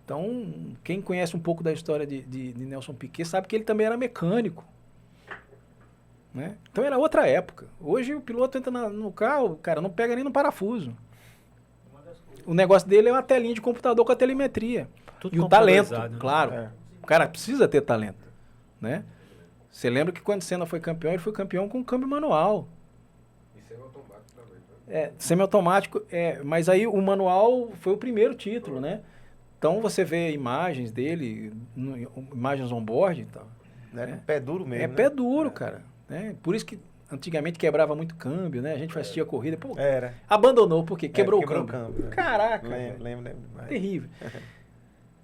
Então, quem conhece um pouco da história de Nelson Piquet sabe que ele também era mecânico, né? Então era outra época. Hoje o piloto entra no carro, cara, não pega nem no parafuso. O negócio dele é uma telinha de computador com a telemetria. Tudo e o talento, né? claro. O cara precisa ter talento, né? Você lembra que quando Senna foi campeão, ele foi campeão com câmbio manual. E semiautomático também, né? Semiautomático, mas aí o manual foi o primeiro título, né? Então você vê imagens dele, imagens on-board e tal. Pé duro mesmo. Pé duro, cara. Né? Por isso que antigamente quebrava muito câmbio, né? A gente assistia a corrida. Pô, abandonou, por quê? Quebrou o câmbio. Caraca. Lembro. Terrível.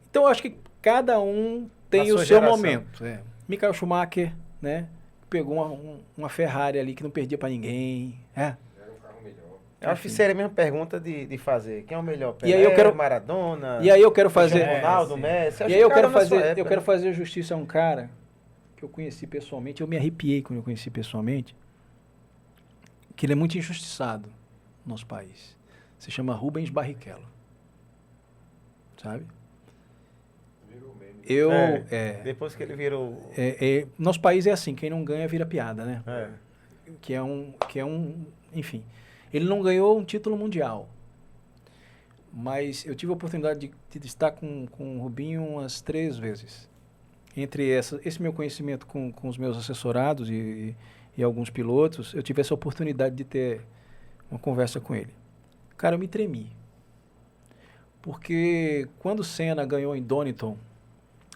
Então eu acho que cada um tem o seu geração. momento. Michael Schumacher, né? Pegou uma Ferrari ali que não perdia pra ninguém. Era um carro melhor. Eu acho que seria a mesma pergunta de fazer. Quem é o melhor? Pelé, E aí eu quero- Maradona? E aí eu quero fazer. Cristiano Ronaldo, Messi? E aí eu Cada quero um na sua fazer, época, eu quero né? fazer justiça a um cara que eu conheci pessoalmente. Eu me arrepiei quando eu conheci pessoalmente. Que ele é muito injustiçado no nosso país. Se chama Rubens Barrichello. Sabe? Virou meme. Depois que ele virou... Nosso país é assim, quem não ganha vira piada, né? É. Enfim. Ele não ganhou um título mundial. Mas eu tive a oportunidade de estar com o Rubinho umas 3 vezes. Entre esse meu conhecimento com os meus assessorados e alguns pilotos, eu tive essa oportunidade de ter uma conversa com ele. Cara, eu me tremi. Porque quando o Senna ganhou em Donington,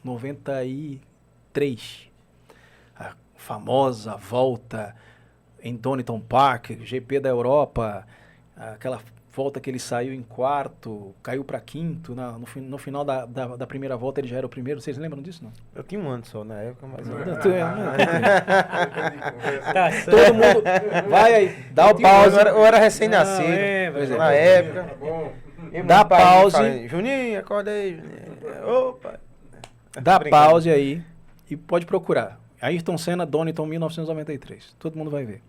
93, a famosa volta em Donington Park, GP da Europa, aquela volta que ele saiu em 4º, caiu para 5º, no final da primeira volta ele já era o primeiro. Vocês lembram disso, não? Eu tinha 1 ano só na época, mas... Tá certo. Todo mundo vai aí, dá o pause. Eu era recém-nascido, Pois é. na época. Tá bom. Dá pause. Juninho, acorda aí, Juninho. Opa! Dá Brincando. pause aí e pode procurar. Ayrton Senna, Donington, 1993. Todo mundo vai ver.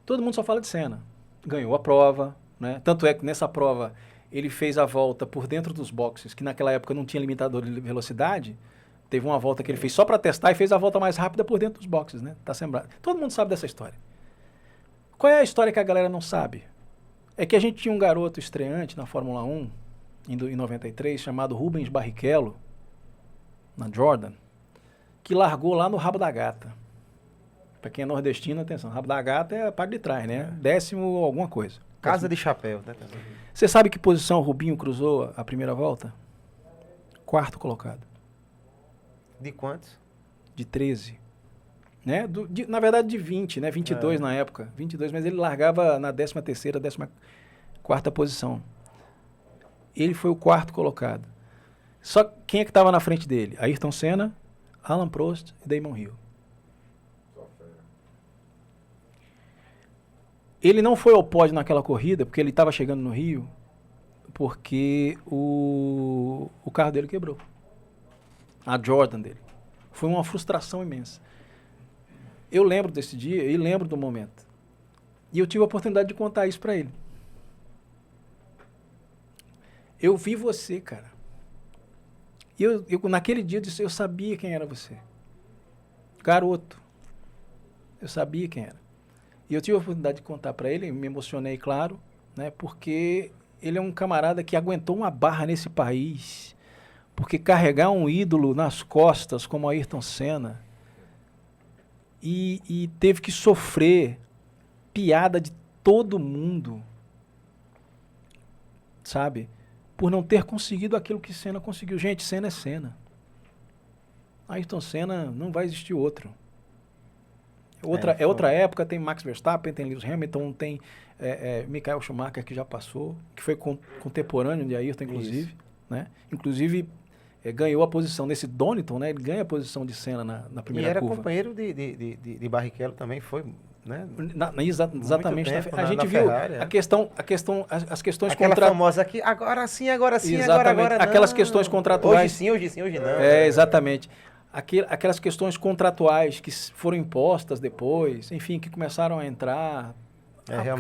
Todo mundo só fala de Senna. Ganhou a prova, né? Tanto é que nessa prova ele fez a volta por dentro dos boxes, que naquela época não tinha limitador de velocidade. Teve uma volta que ele fez só para testar e fez a volta mais rápida por dentro dos boxes, né? Tá sembrado. Todo mundo sabe dessa história. Qual é a história que a galera não sabe? É que a gente tinha um garoto estreante na Fórmula 1, em 93, chamado Rubens Barrichello, na Jordan, que largou lá no rabo da gata. Para quem é nordestino, atenção, rabo da gata é a parte de trás, né? 10º alguma coisa. Casa de chapéu, né? Você sabe que posição o Rubinho cruzou a primeira volta? 4º colocado. De quantos? De 13. Né? Na verdade, de 20, né? 22 na época. 22, mas ele largava na 13ª, 14ª posição. Ele foi o 4º colocado. Só quem é que estava na frente dele? Ayrton Senna, Alain Prost e Damon Hill. Ele não foi ao pódio naquela corrida, porque ele estava chegando no Rio, porque o carro dele quebrou. A Jordan dele. Foi uma frustração imensa. Eu lembro desse dia e lembro do momento. E eu tive a oportunidade de contar isso para ele. Eu vi você, cara. E eu naquele dia eu sabia quem era você. Garoto. Eu sabia quem era. E eu tive a oportunidade de contar para ele, me emocionei, claro, né? Porque ele é um camarada que aguentou uma barra nesse país. Porque carregar um ídolo nas costas como Ayrton Senna e teve que sofrer piada de todo mundo, sabe? por não ter conseguido aquilo que Senna conseguiu. Gente, Senna é Senna. Ayrton Senna não vai existir outro. É outra época, tem Max Verstappen, tem Lewis Hamilton, tem Michael Schumacher, que já passou, que foi contemporâneo de Ayrton, inclusive. Né? Inclusive, ganhou a posição nesse Donington, né? Ele ganha a posição de Senna na primeira curva. E era companheiro de Barrichello também, foi... Né? Exatamente. Tempo, a gente viu Ferrari, as questões aquela famosa aqui, agora sim, agora não. Aquelas questões contratuais. Hoje sim, hoje não. Exatamente. Aquelas questões contratuais que foram impostas depois, enfim, que começaram a entrar,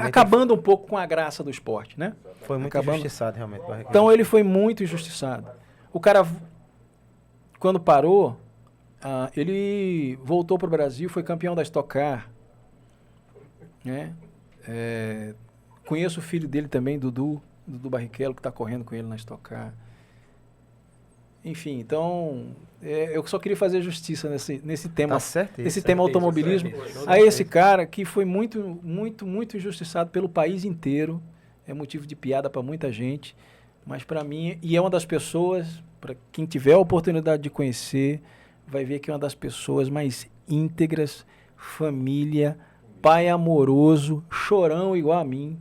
acabando um pouco com a graça do esporte, né? Foi muito injustiçado, realmente. Barrichello. Então ele foi muito injustiçado. O cara, quando parou, ele voltou para o Brasil, foi campeão da Stock Car. Né? Conheço o filho dele também, Dudu Barrichello, que está correndo com ele na Stock Car. Enfim, então, eu só queria fazer justiça nesse tema, tema automobilismo, a esse cara que foi muito, muito, muito injustiçado pelo país inteiro. É motivo de piada para muita gente, mas para mim, e é uma das pessoas, para quem tiver a oportunidade de conhecer, vai ver que é uma das pessoas mais íntegras, família, pai amoroso, chorão igual a mim.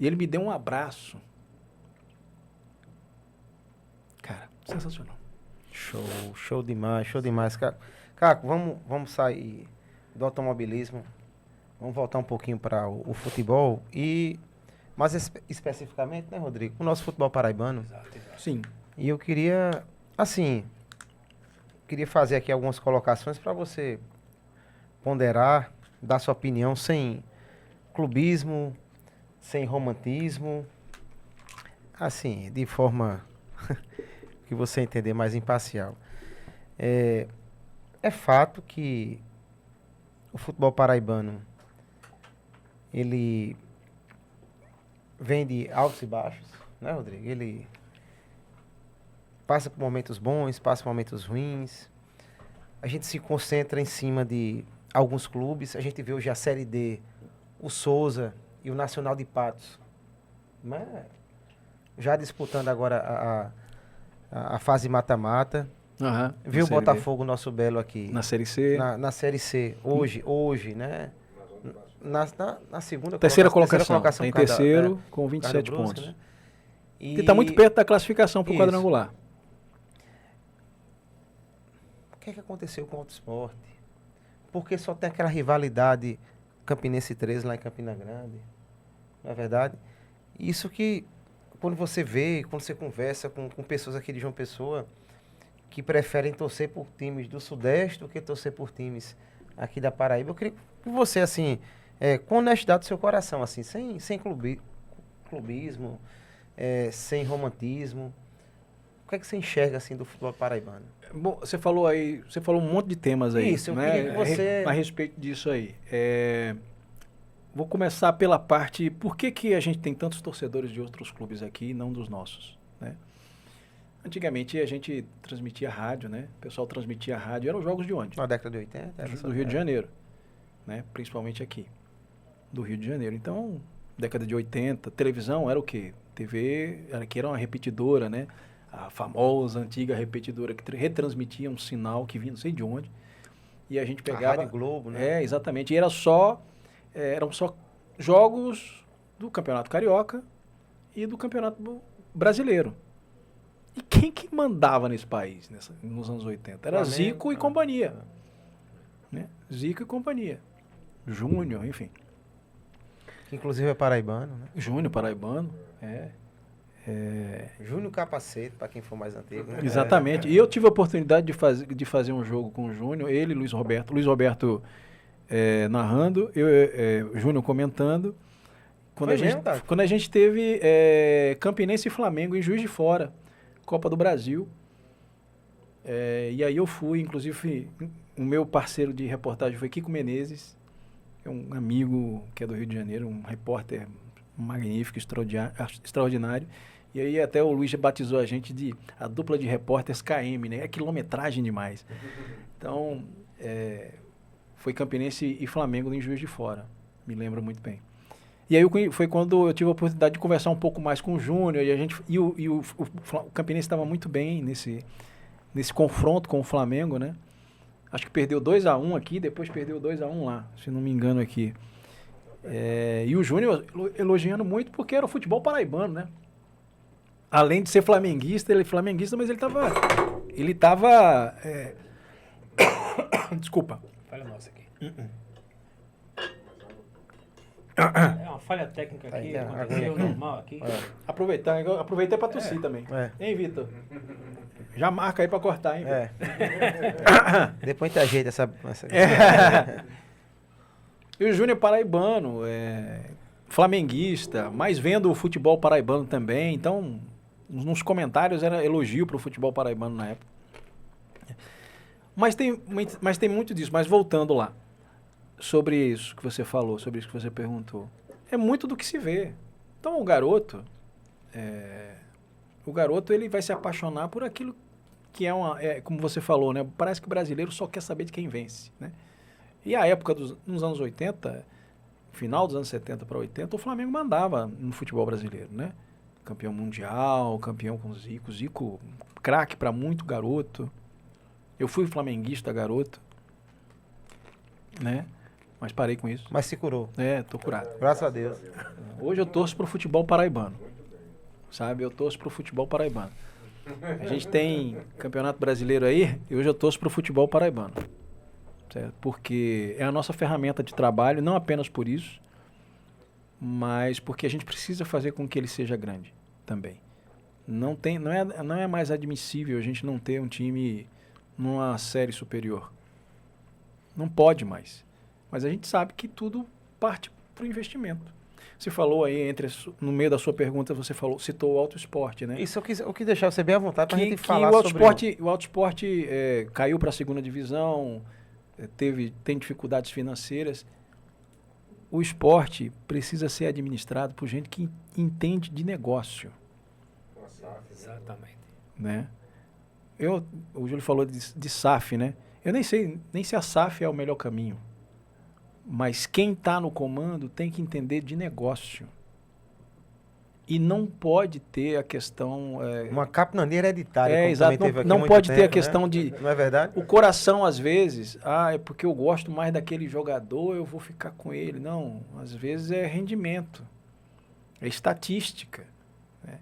E ele me deu um abraço. Cara, sensacional. Show demais. Caco, vamos sair do automobilismo, vamos voltar um pouquinho para o futebol e, mais especificamente, né, Rodrigo, o nosso futebol paraibano. Exato. Sim. E eu queria fazer aqui algumas colocações para você ponderar, dar sua opinião sem clubismo, sem romantismo, assim, de forma que você entender mais imparcial. É fato que o futebol paraibano ele vem de altos e baixos, né, Rodrigo? Ele passa por momentos bons, passa por momentos ruins. A gente se concentra em cima de alguns clubes. A gente vê hoje a Série D, o Souza e o Nacional de Patos, né? Já disputando agora a fase mata-mata. Viu o Botafogo, nosso belo aqui. Na Série C. Na Série C. Hoje, né? Na segunda terceira colocação. Tem terceiro com 27 Brusque, pontos. Né? E está muito perto da classificação para o quadrangular. O que aconteceu com o Auto Esporte? Porque só tem aquela rivalidade Campinense 13 lá em Campina Grande. Não é verdade? Isso que, quando você vê, quando você conversa com pessoas aqui de João Pessoa, que preferem torcer por times do Sudeste do que torcer por times aqui da Paraíba, eu queria que você, assim, com honestidade do seu coração, assim, sem clubismo, sem romantismo, o que é que você enxerga, assim, do futebol paraibano? Bom, você falou um monte de temas aí. Isso, eu queria que você... A respeito disso aí. Vou começar pela parte, por que a gente tem tantos torcedores de outros clubes aqui e não dos nossos, né? Antigamente a gente transmitia rádio, né? O pessoal transmitia rádio, eram jogos de onde? Na década de 80? Do Rio de Janeiro, né? Principalmente aqui, do Rio de Janeiro. Então, década de 80, televisão era o quê? TV, que era uma repetidora, né? A famosa, antiga repetidora que retransmitia um sinal que vinha não sei de onde. E a gente pegava... A Rádio Globo, né? Exatamente. E eram só jogos do Campeonato Carioca e do Campeonato Brasileiro. E quem que mandava nesse país nos anos 80? Era Flamengo, Zico e companhia. Né? Zico e companhia. Júnior, enfim. Que inclusive é paraibano, né? Júnior paraibano, Júnior Capacete, para quem for mais antigo. Né? Exatamente. E eu tive a oportunidade de fazer um jogo com o Júnior, ele e Luiz Roberto. Luiz Roberto narrando, Júnior comentando. Quando a gente teve Campinense e Flamengo em Juiz de Fora, Copa do Brasil. E aí eu fui, inclusive, o meu parceiro de reportagem foi Kiko Menezes, é um amigo que é do Rio de Janeiro, um repórter magnífico, extraordinário. E aí até o Luiz batizou a gente de a dupla de repórteres KM, né? É quilometragem demais. Então, foi Campinense e Flamengo em Juiz de Fora. Me lembro muito bem. E aí foi quando eu tive a oportunidade de conversar um pouco mais com o Júnior, e o Campinense estava muito bem nesse confronto com o Flamengo, né? Acho que perdeu 2-1 aqui, depois perdeu 2-1 lá, se não me engano aqui. E o Júnior elogiando muito porque era o futebol paraibano, né? Além de ser flamenguista, ele é flamenguista, mas ele tava desculpa. Falha nossa aqui. É uma falha técnica aqui, aconteceu normal aqui. Aproveitei pra tossir também. Hein, Vitor? Já marca aí pra cortar, hein? Depois a gente ajeita essa... E o Júnior é paraibano, flamenguista, mas vendo o futebol paraibano também, então nos comentários era elogio pro futebol paraibano na época. Mas tem muito disso, mas voltando lá, sobre isso que você falou, sobre isso que você perguntou, é muito do que se vê. Então o garoto ele vai se apaixonar por aquilo que como você falou, né? Parece que o brasileiro só quer saber de quem vence, né? E a época nos anos 80, final dos anos 70 para 80, o Flamengo mandava no futebol brasileiro, né? Campeão mundial, campeão com Zico, craque para muito garoto. Eu fui flamenguista garoto, né? Mas parei com isso. Mas se curou. Tô curado. Graças a Deus. Hoje eu torço pro futebol paraibano, sabe? Eu torço pro futebol paraibano. A gente tem campeonato brasileiro aí, e hoje eu torço pro futebol paraibano. Certo? Porque é a nossa ferramenta de trabalho, não apenas por isso, mas porque a gente precisa fazer com que ele seja grande também. Não é mais admissível a gente não ter um time numa série superior. Não pode mais. Mas a gente sabe que tudo parte para o investimento. Você falou aí, no meio da sua pergunta, citou o Auto Esporte, né? Isso eu quis deixar você bem à vontade para a gente falar sobre... O Auto Esporte caiu para a 2ª divisão, tem dificuldades financeiras. O esporte precisa ser administrado por gente que entende de negócio. Exatamente. Né? O Júlio falou de SAF, né? Eu nem sei se a SAF é o melhor caminho. Mas quem está no comando tem que entender de negócio. E não pode ter a questão... uma capitania hereditária. Exato. Não pode ter a questão de... Não é verdade? O coração, às vezes, é porque eu gosto mais daquele jogador, eu vou ficar com ele. Não, às vezes é rendimento. É estatística. Né?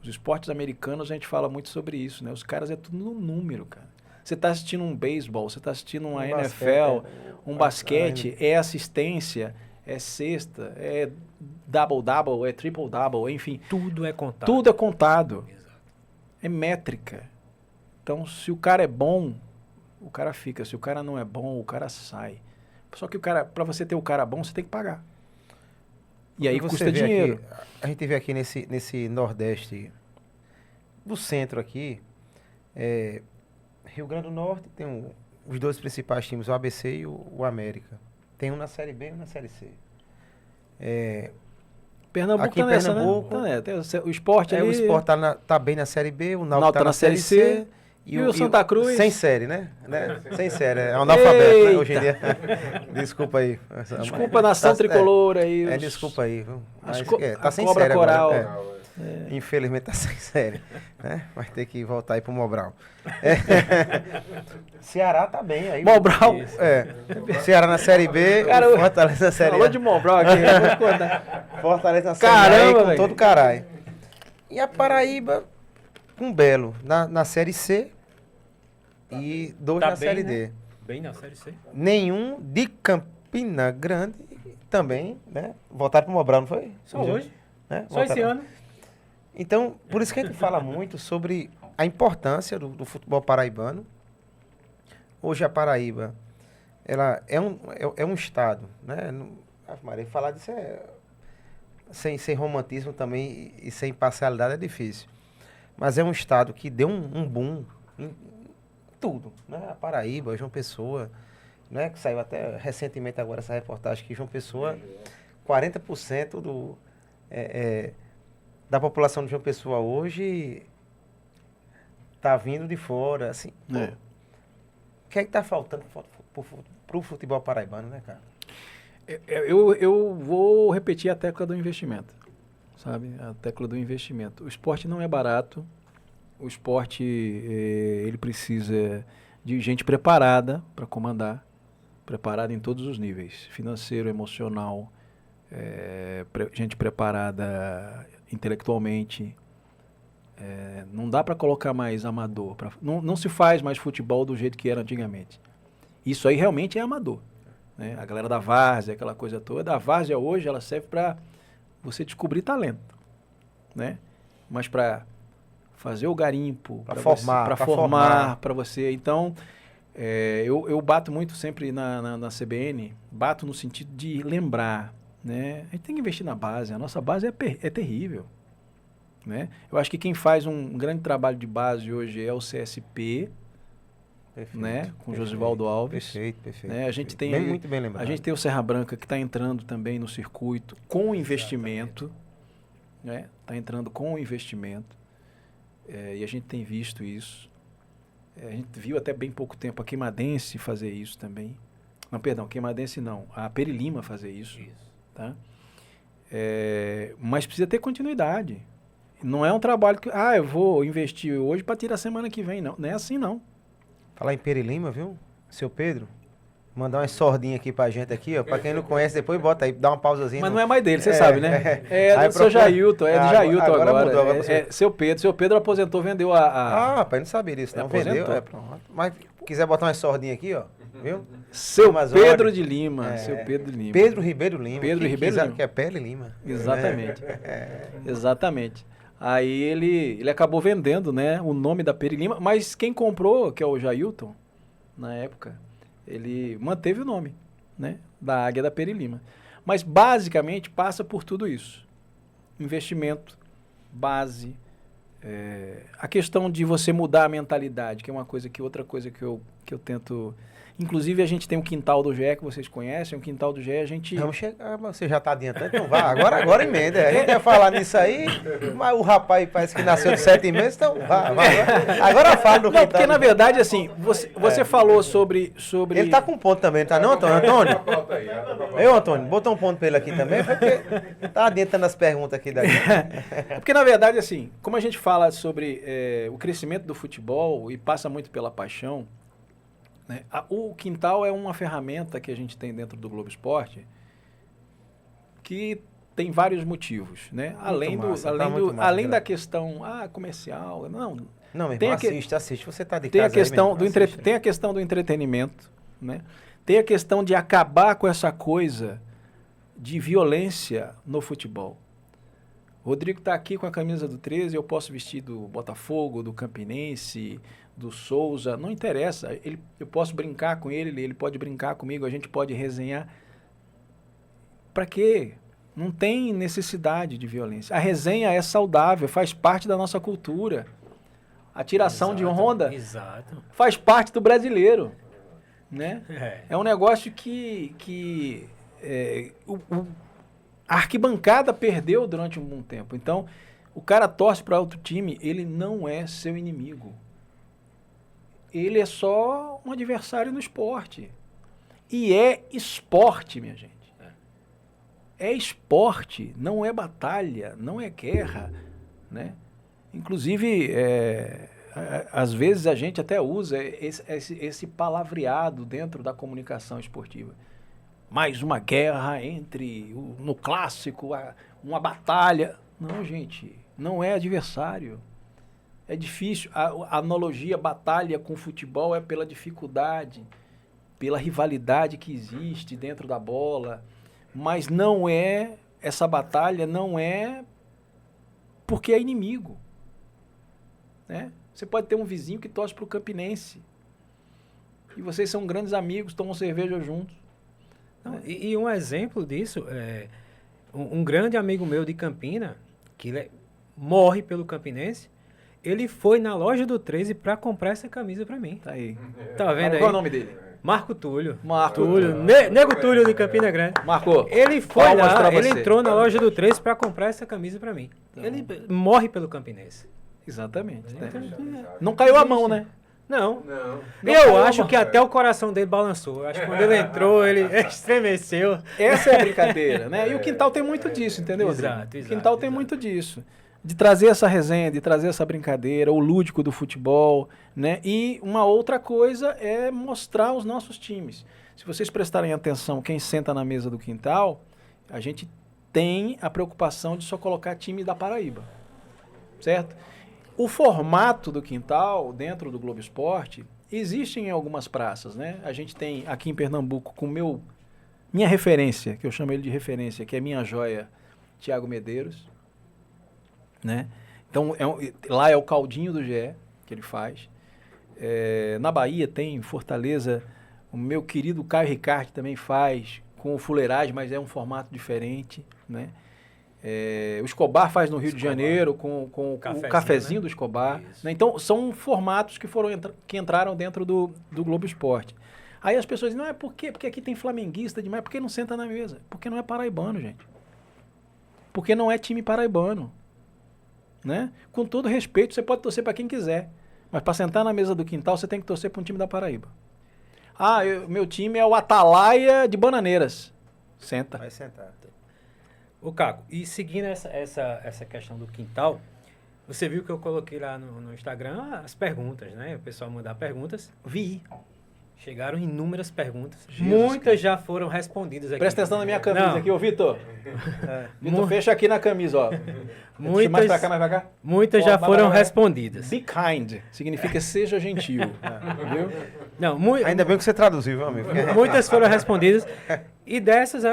Os esportes americanos, a gente fala muito sobre isso. Né? Os caras é tudo no número, cara. Você está assistindo um beisebol, você está assistindo uma NFL, um basquete, é assistência, é cesta, é double-double, é triple-double, enfim. Tudo é contado. Tudo é contado. Exato. É métrica. Então, se o cara é bom, o cara fica. Se o cara não é bom, o cara sai. Só que para você ter o cara bom, você tem que pagar. E aí custa dinheiro. Aqui, a gente vê aqui nesse Nordeste, do centro aqui, Rio Grande do Norte tem os 2 principais times, o ABC e o América. Tem um na Série B e um na Série C. Pernambuco aqui em Pernambuco, tem o esporte ali. O esporte tá bem na Série B, o Náutico tá na Série C. E o Santa Cruz? Sem série, né? Sem série. É analfabeto, né? Hoje em dia. Desculpa aí. Desculpa a nação tricolor aí. Desculpa aí. Mas, tá sem série coral. Agora. Infelizmente tá sem série. Né? Vai ter que voltar aí pro Mobral. Ceará tá bem aí. Mobral? Ceará na Série B, cara, Fortaleza na Série A. Falou de Mobral aqui. Fortaleza na Série A com todo caralho. E a Paraíba com Belo na Série C e 2 na Série D. Né? Bem na Série C. Nenhum de Campina Grande também, né? Voltaram pro Mobral, não foi? Só hoje. Né? Só esse ano. Então, por isso que a gente fala muito sobre a importância do futebol paraibano. Hoje a Paraíba, ela é um estado, né? Maria, falar disso sem romantismo também e sem parcialidade é difícil. Mas é um estado que deu um boom em tudo, né? A Paraíba, João Pessoa, né? Que saiu até recentemente agora essa reportagem que João Pessoa, 40% da população de João Pessoa hoje está vindo de fora, assim. O que é que está faltando pro futebol paraibano, né, cara? Eu vou repetir a tecla do investimento, sabe? A tecla do investimento. O esporte não é barato. O esporte, ele precisa de gente preparada para comandar, preparada em todos os níveis, financeiro, emocional, gente preparada intelectualmente. Não dá para colocar mais amador. Não se faz mais futebol do jeito que era antigamente. Isso aí realmente é amador. Né? A galera da várzea, aquela coisa toda. A várzea hoje, ela serve para você descobrir talento. Né? Mas para fazer o garimpo, para formar, para você. Então, eu bato muito sempre na CBN, bato no sentido de lembrar. Né? A gente tem que investir na base. A nossa base é terrível. Né? Eu acho que quem faz um grande trabalho de base hoje é o CSP, né? Com Josivaldo Alves. Perfeito. Né? A gente tem muito bem lembrado. A gente tem o Serra Branca que está entrando também no circuito com investimento. Né? Está entrando com investimento. E a gente tem visto isso. A gente viu até bem pouco tempo a Queimadense fazer isso também. Não, perdão, Queimadense não. A Perilima fazer isso. Tá? Mas precisa ter continuidade. Não é um trabalho que, eu vou investir hoje para tirar semana que vem, não. Não é assim, não. Falar em Perilima, viu? Seu Pedro, mandar umas sordinhas aqui pra gente aqui, ó. Pra quem não conhece, depois bota aí, dá uma pausazinha. Mas não é mais dele, você sabe, né? É do seu Jailton, é do Jailton agora. Mudou, seu Pedro. Seu Pedro aposentou, vendeu rapaz, não sabia disso, não. Vendeu, pronto. Mas quiser botar umas sordinhas aqui, ó. Viu? Seu Pedro de Lima. Seu Pedro de Lima. Pedro Ribeiro Lima. Pedro Ribeiro Lima. Que é Pele Lima. Exatamente. Exatamente. Aí ele acabou vendendo, né, o nome da Perilima, mas quem comprou, que é o Jailton, na época, ele manteve o nome, né, da Águia da Perilima. Mas basicamente passa por tudo isso. Investimento, base, a questão de você mudar a mentalidade, que é outra coisa que eu tento. Inclusive, a gente tem um quintal do GE que vocês conhecem. O quintal do GE a gente... Vamos chegar, você já está adiantando, então vá. Agora emenda. A gente ia falar nisso aí, mas o rapaz parece que nasceu de 7 meses, então vá. Agora fala do quintal. Não, porque na verdade, assim, você falou sobre... Ele está com um ponto também, tá não, Antônio? Antônio, botou um ponto para ele aqui também, porque tá adiantando as perguntas aqui da gente. Porque na verdade, assim, como a gente fala sobre o crescimento do futebol e passa muito pela paixão, né? O quintal é uma ferramenta que a gente tem dentro do Globo Esporte que tem vários motivos, né? Além da questão comercial, não, meu irmão, assiste, você está de tem casa a questão aí, tem a questão do entretenimento, né? Tem a questão de acabar com essa coisa de violência no futebol. O Rodrigo está aqui com a camisa do 13, eu posso vestir do Botafogo, do Campinense, do Souza, não interessa. Eu posso brincar com ele pode brincar comigo, a gente pode resenhar. Para quê? Não tem necessidade de violência. A resenha é saudável, faz parte da nossa cultura. A tiração de onda faz parte do brasileiro. Né? É um negócio que a arquibancada perdeu durante um bom tempo. Então, o cara torce para outro time, ele não é seu inimigo. Ele é só um adversário no esporte. E é esporte, minha gente. É esporte, não é batalha, não é guerra. Né? Inclusive, às vezes a gente até usa esse palavreado dentro da comunicação esportiva. Mais uma guerra no clássico, uma batalha. Não, gente, não é adversário. É difícil. A analogia batalha com futebol é pela dificuldade, pela rivalidade que existe dentro da bola. Mas essa batalha não é porque é inimigo. Né? Você pode ter um vizinho que torce para o Campinense. E vocês são grandes amigos, tomam cerveja juntos. Não, e um exemplo disso é um grande amigo meu de Campina, que morre pelo Campinense, ele foi na loja do 13 para comprar essa camisa para mim. Tá aí. Tá vendo aí? Qual é o nome dele? Marco Túlio. Túlio. Nego Túlio de Campina Grande. Marcou. Ele foi lá, ele entrou na loja do 13 para comprar essa camisa para mim. Então, ele morre pelo Campinense. Exatamente. Né? Não caiu a mão, né? Não. Não. Eu acho que até o coração dele balançou. Eu acho que quando ele entrou, ele estremeceu. Essa é a brincadeira, né? E o quintal tem muito disso, entendeu, Rodrigo? Exato, O quintal tem muito disso. De trazer essa resenha, de trazer essa brincadeira, o lúdico do futebol, né? E uma outra coisa é mostrar os nossos times. Se vocês prestarem atenção, quem senta na mesa do quintal, a gente tem a preocupação de só colocar time da Paraíba, certo? O formato do quintal, dentro do Globo Esporte, existe em algumas praças, né? A gente tem aqui em Pernambuco, com minha referência, que eu chamo ele de referência, que é minha joia, Thiago Medeiros, né? Então, lá é o caldinho do GE que ele faz. Na Bahia tem Fortaleza, o meu querido Caio Ricardo também faz, com o fuleiragem, mas é um formato diferente, né? O Escobar faz no Rio de Janeiro com o cafezinho, né? Do Escobar. Né? Então, são formatos que entraram dentro do Globo Esporte. Aí as pessoas dizem, não é por quê? Porque aqui tem flamenguista demais. Por que não senta na mesa? Porque não é paraibano, gente. Porque não é time paraibano. Né? Com todo respeito, você pode torcer para quem quiser. Mas para sentar na mesa do quintal, você tem que torcer para um time da Paraíba. Meu time é o Atalaia de Bananeiras. Senta. Vai sentar. Ô, Caco, e seguindo essa questão do quintal, você viu que eu coloquei lá no Instagram as perguntas, né? O pessoal mandar perguntas. Vi. Chegaram inúmeras perguntas. Muitas já foram respondidas aqui. Presta atenção na minha camisa aqui, ô Vitor. Vitor, fecha aqui na camisa, ó. Mais pra cá. Muitas já foram respondidas. Be kind. Significa seja gentil. Viu? Não, ainda bem que você traduziu, meu amigo. Muitas foram respondidas. E dessas,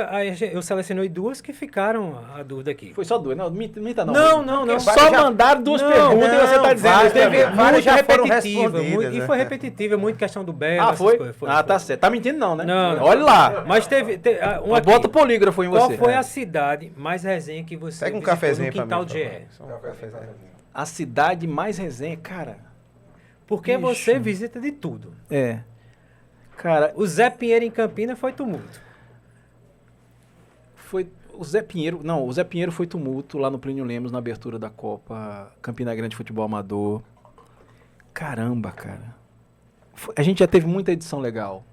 eu selecionei duas que ficaram a dúvida aqui. Foi só duas? Não, minta não. Não. Só mandaram duas perguntas e você está dizendo. Várias já foram repetitivas. E foi repetitiva, muito questão do Belo. Foi? Tá certo. Tá mentindo não, né? Não. Olha lá. Mas teve uma bota o polígrafo em você. Qual foi a cidade mais resenha que você Pega um cafezinho no quintal de GE? A cidade mais resenha, cara. Porque você visita de tudo. Cara, o Zé Pinheiro em Campina foi tumulto. O Zé Pinheiro foi tumulto lá no Plínio Lemos, na abertura da Copa Campina Grande Futebol Amador. Caramba, cara. A gente já teve muita edição legal,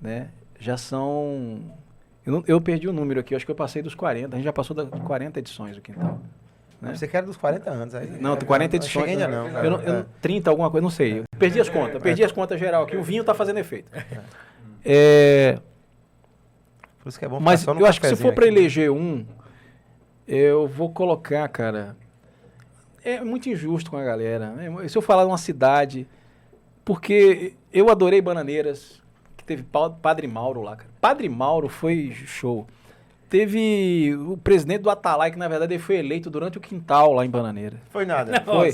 né? Já são... Eu perdi o número aqui, acho que eu passei dos 40. A gente já passou das 40 edições do quintal. Né? Você quer dos 40 anos aí. Não, 40 edições. Não cheguei ainda não. 30, alguma coisa, não sei. Eu perdi as contas. Perdi as contas geral aqui. O vinho tá fazendo efeito. Por isso que é bom. Mas eu acho que se for para eleger eu vou colocar, cara... É muito injusto com a galera. Né? Se eu falar de uma cidade... Porque eu adorei Bananeiras, que teve Padre Mauro lá, cara. Padre Mauro foi show. Teve o presidente do Atalaia, que na verdade ele foi eleito durante o quintal lá em Bananeira. Foi nada. Foi.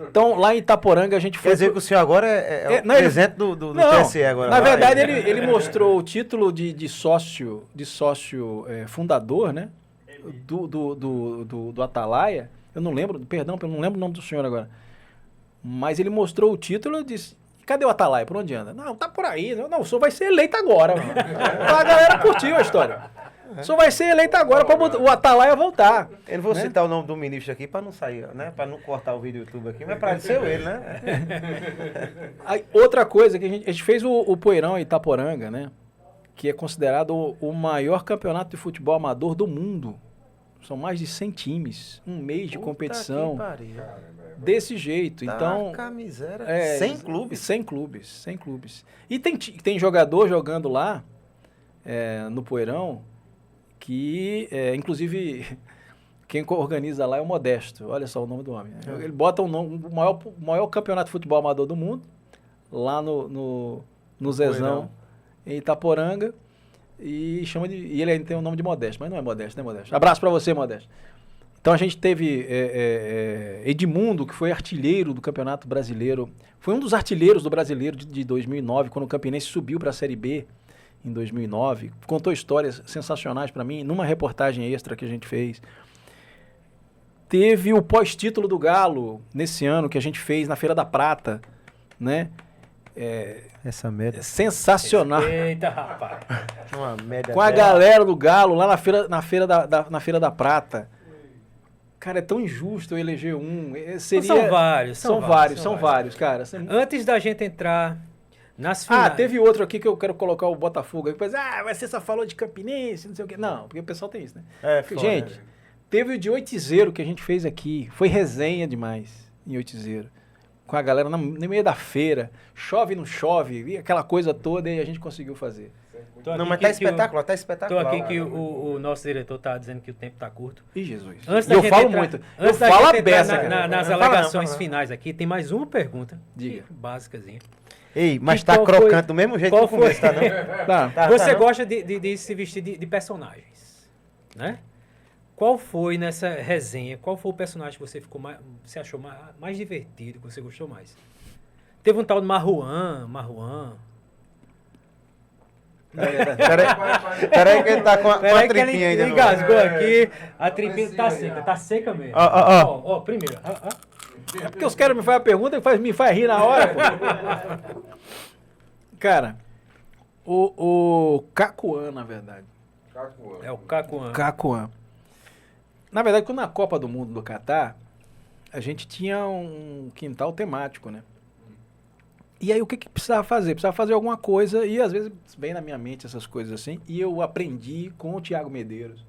Então lá em Itaporanga a gente foi... Quer dizer que o senhor agora é o presidente do TSE agora. Na verdade ele mostrou o título de sócio fundador, né? Do Atalaia. Eu não lembro o nome do senhor agora. Mas ele mostrou o título e disse... Cadê o Atalaia? Por onde anda? Não, tá por aí. Não, o senhor vai ser eleito agora. Mano. A galera curtiu a história. O senhor vai ser eleito agora para o Atalaia voltar. Eu não vou citar o nome do ministro aqui para não sair, né? Para não cortar o vídeo do YouTube aqui, mas para ser ele, né? Aí, outra coisa que a gente fez o Poeirão em Itaporanga, né? Que é considerado o maior campeonato de futebol amador do mundo. São mais de 100 times, um mês de competição. Desse jeito. Então, miséria. 100 clubes? 100 clubes. E tem jogador jogando lá, no Poeirão, que, inclusive, quem organiza lá é o Modesto. Olha só o nome do homem. Ele bota o maior campeonato de futebol amador do mundo, lá no Zezão, em Itaporanga, e ele ainda tem o nome de Modesto, mas não é Modesto, né, Modesto? Abraço pra você, Modesto. Então a gente teve Edmundo, que foi artilheiro do Campeonato Brasileiro, foi um dos artilheiros do Brasileiro de 2009, quando o Campinense subiu para a Série B em 2009, contou histórias sensacionais para mim, numa reportagem extra que a gente fez. Teve o pós-título do Galo, nesse ano, que a gente fez na Feira da Prata, né? Essa merda. Sensacional. Eita, rapaz. Uma merda. Com a galera do Galo, lá na Feira da Prata. Cara, é tão injusto eu eleger um. São vários. São vários, cara. Antes da gente entrar nas finais... Teve outro aqui que eu quero colocar o Botafogo. Aí depois, mas você só falou de Campinense, não sei o quê. Não, porque o pessoal tem isso, né? Gente, teve o de Oitizeiro que a gente fez aqui. Foi resenha demais em Oitizeiro. Com a galera no meio da feira. Chove, não chove. E aquela coisa toda e a gente conseguiu fazer. Não, mas tá espetacular, tá espetacular. Tô aqui que o nosso diretor tá dizendo que o tempo tá curto. Ih, Jesus. Eu falo muito. Eu falo a beça, cara. Nas alegações finais aqui, tem mais uma pergunta. Diga. Básicazinha. Ei, mas tá crocante do mesmo jeito que o começo, tá não? Você gosta de se vestir de personagens, né? Qual foi nessa resenha, qual foi o personagem que você achou mais divertido, que você gostou mais? Teve um tal de Marruan. Peraí que ele tá com a tripinha ainda. Ele engasgou aqui, a tripinha tá seca mesmo. Ó, primeiro. É porque os caras me fazem a pergunta e me faz rir na hora, pô. Cara, o Cacuan, na verdade. É o Cacuan. Cacuan. Na verdade, quando na Copa do Mundo do Catar, a gente tinha um quintal temático, né? E aí o que precisava fazer? Precisava fazer alguma coisa, e às vezes vem na minha mente essas coisas assim, e eu aprendi com o Thiago Medeiros,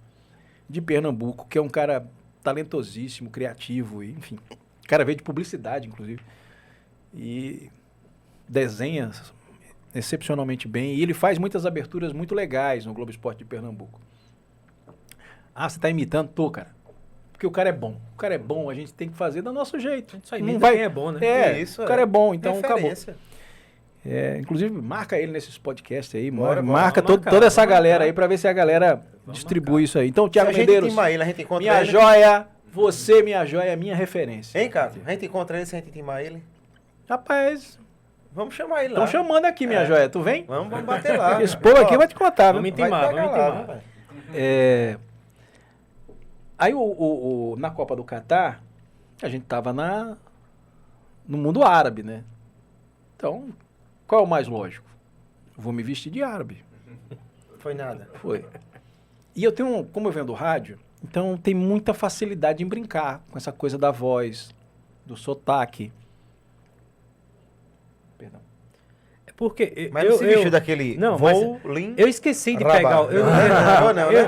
de Pernambuco, que é um cara talentosíssimo, criativo, e, enfim. O cara veio de publicidade, inclusive. E desenha excepcionalmente bem, e ele faz muitas aberturas muito legais no Globo Esporte de Pernambuco. Você tá imitando? Tô, cara. Porque o cara é bom. O cara é bom, a gente tem que fazer do nosso jeito. A gente só imita quem é bom, né? O cara é bom, então acabou. Inclusive, marca ele nesses podcasts aí, marca toda essa galera aí pra ver se a galera distribui isso aí. Então, Thiago Medeiros, a gente encontra minha joia, você, minha joia, minha referência. Hein, cara? A gente encontra ele se a gente intimar ele? Rapaz, vamos chamar ele lá. Estão chamando aqui, minha joia. Tu vem? Vamos bater lá. Esse povo aqui vai te contar, vamos viu? intimar. Aí, na Copa do Catar, a gente tava no mundo árabe, né? Então, qual é o mais lógico? Vou me vestir de árabe. Foi nada. Foi. E eu tenho, como eu vendo rádio, então tem muita facilidade em brincar com essa coisa da voz, do sotaque. Perdão. Porque mas não se vestiu daquele voo, eu esqueci de pegar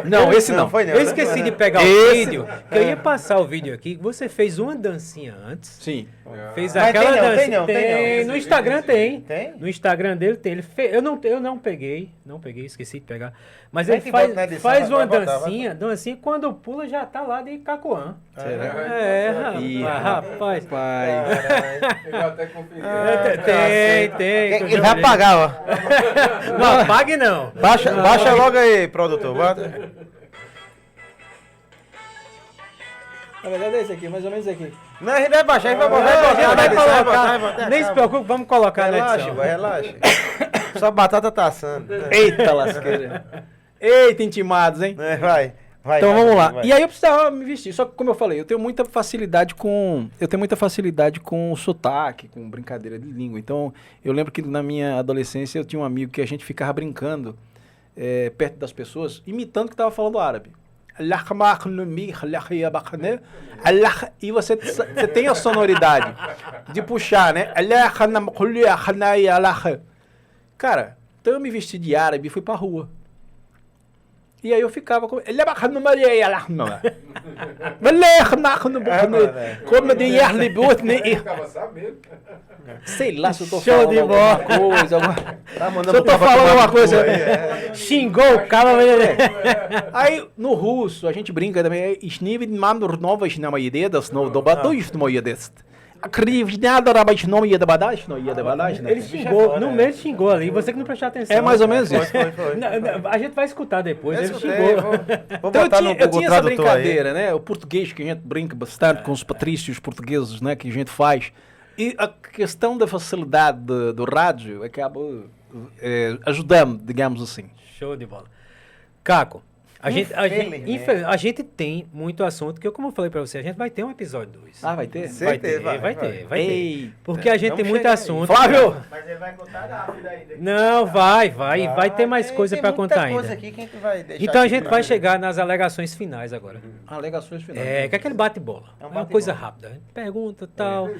Não, esse não. Eu esqueci de pegar o vídeo, que eu ia passar o vídeo aqui. Você fez uma dancinha antes. Sim. Fez aquela dança. Tem. No Instagram tem. Tem? No Instagram dele tem. Ele fez, eu não peguei, esqueci de pegar. Mas ele faz uma dancinha quando pula já tá lá de Cacoan. Rapaz. Eu até conferi. Tem. Ele vai pagar, ó. Não, pague não. Baixa logo aí, produtor. Bota. Na verdade é esse aqui, mais ou menos esse aqui. Não, a gente vai baixar, a gente vai colocar. Nem se preocupe, vamos colocar na edição. Relaxa. Só batata tá assando. Eita lasqueira. Eita, intimados, hein? Vai. Então vamos lá. E aí eu precisava me vestir. Só que, como eu falei, eu tenho muita facilidade com sotaque, com brincadeira de língua. Então, eu lembro que na minha adolescência eu tinha um amigo que a gente ficava brincando perto das pessoas, imitando que estava falando árabe. E você tem a sonoridade de puxar, né? Cara, então eu me vesti de árabe e fui pra rua. E aí eu ficava com... Sei lá se eu tô falando alguma coisa. Se eu tô falando alguma coisa... Xingou o cara. Aí, no russo, a gente brinca também. Ele xingou, no meio xingou ali, você que não prestou atenção. É mais ou menos isso. A gente vai escutar depois, ele xingou. Então eu tinha essa brincadeira, né? O português que a gente brinca bastante com os patrícios portugueses, né? Que a gente faz. E a questão da facilidade do rádio acaba ajudando, digamos assim. Show de bola. Caco, A gente tem muito assunto, que como eu falei pra você, a gente vai ter um episódio 2. Ah, vai ter? Vai ter. Eita. Porque a gente tem muito assunto. Flávio! Mas ele vai contar rápido ainda. Não, vai ter mais coisa pra contar Tem muita ainda. coisa aqui que a gente vai deixar Então a aqui gente pra- vai chegar nas alegações finais agora. Alegações finais. Que é aquele bate-bola. É um É uma bate-bola. coisa rápida. A gente pergunta e tal.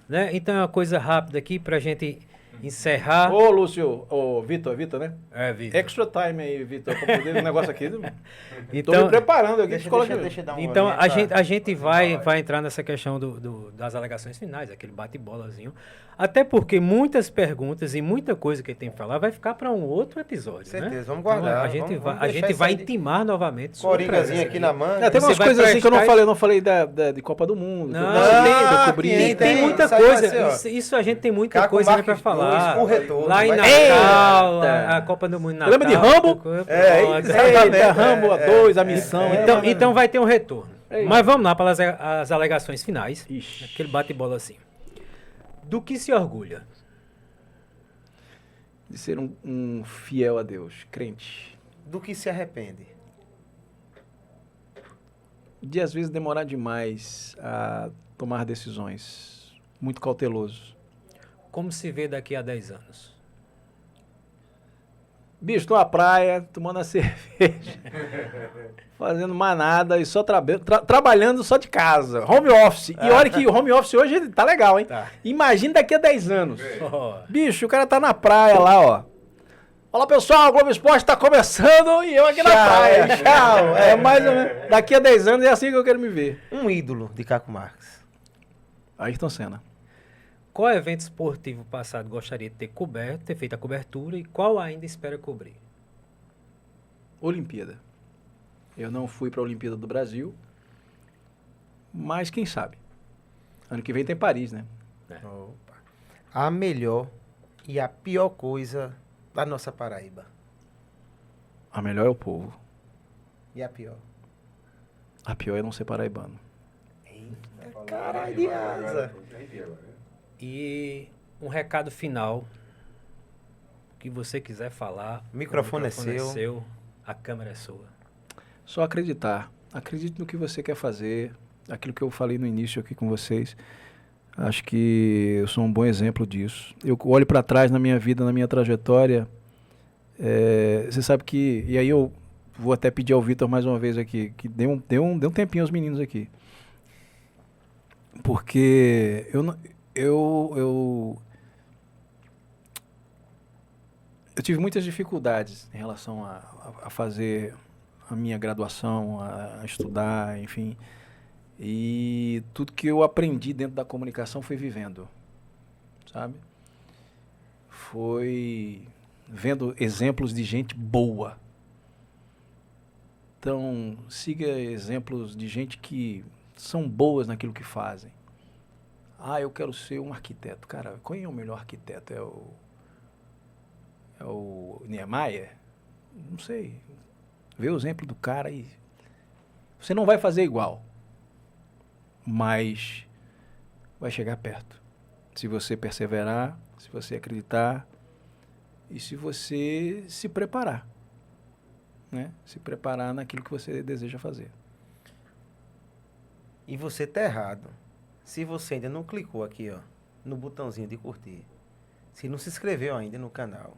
Né? Então é uma coisa rápida aqui pra gente encerrar. Ô, Lúcio, ô, Vitor, né? Vitor. Extra time aí, Vitor, pra poder um negócio aqui. Tô me Então, preparando aqui. Deixa eu dar uma então olhada. a gente vai entrar nessa questão das alegações finais, aquele bate-bolazinho. Até porque muitas perguntas e muita coisa que ele tem que falar vai ficar para um outro episódio. Certeza, né? vamos guardar, Então, vamos a deixar gente isso vai aí de- intimar novamente. sua Coringazinho presença aqui na manga. É, tem Você umas vai coisas assim que eu prestar- não falei de Copa do Mundo. Não, eu tem, cobri. E tem tem, muita isso aí vai ser, ó. coisa. Isso a gente tem muita Caco coisa ainda para Marques falar. 2, o retorno, Lá em vai- Natal, Eita! a Copa do Mundo em Natal. Lembra de Rambo? Exatamente. Eita, Rambo 2, a missão. Então vai ter um retorno. Ei. Mas vamos lá para as alegações finais. Ixi. Aquele bate-bola assim. Do que se orgulha? De ser um fiel a Deus, crente. Do que se arrepende? De às vezes demorar demais a tomar decisões. Muito cauteloso. Como se vê daqui a 10 anos? Bicho, numa praia, tomando a cerveja, fazendo mais nada e só trabalhando só de casa. Home office. E olha que o home office hoje ele tá legal, hein? Tá. Imagina daqui a 10 anos. Oh, Bicho, o cara tá na praia lá, ó. Olá, pessoal, o Globo Esporte tá começando e eu aqui na praia. Tchau. É mais ou menos. Daqui a 10 anos é assim que eu quero me ver. Um ídolo de Caco Marques. Ayrton Senna. qual evento esportivo passado gostaria de ter coberto, ter feito a cobertura e qual ainda espera cobrir? Olimpíada. Eu não fui para a Olimpíada do Brasil, mas quem sabe? Ano que vem tem Paris, né? Opa. A melhor e a pior coisa da nossa Paraíba. A melhor é o povo. E a pior? A pior é não ser paraibano. Caralho de asa. E um recado final que você quiser falar. O microfone é seu, a câmera é sua. Só acreditar. Acredite no que você quer fazer. Aquilo que eu falei no início aqui com vocês. Acho que eu sou um bom exemplo disso. Eu olho para trás na minha vida, na minha trajetória. Você sabe que... E aí eu vou até pedir ao Vitor mais uma vez aqui, que dê um tempinho aos meninos aqui. Porque eu tive muitas dificuldades em relação a fazer a minha graduação, a estudar, enfim. E tudo que eu aprendi dentro da comunicação foi vivendo, sabe? Foi vendo exemplos de gente boa. Então, siga exemplos de gente que são boas naquilo que fazem. Ah, eu quero ser um arquiteto. Cara, qual é o melhor arquiteto? É o Niemeyer? Não sei. Vê o exemplo do cara e... Você não vai fazer igual, mas vai chegar perto. Se você perseverar, se você acreditar e se você se preparar, né? Se preparar naquilo que você deseja fazer. E você tá errado. Se você ainda não clicou aqui, ó, no botãozinho de curtir, se não se inscreveu ainda no canal,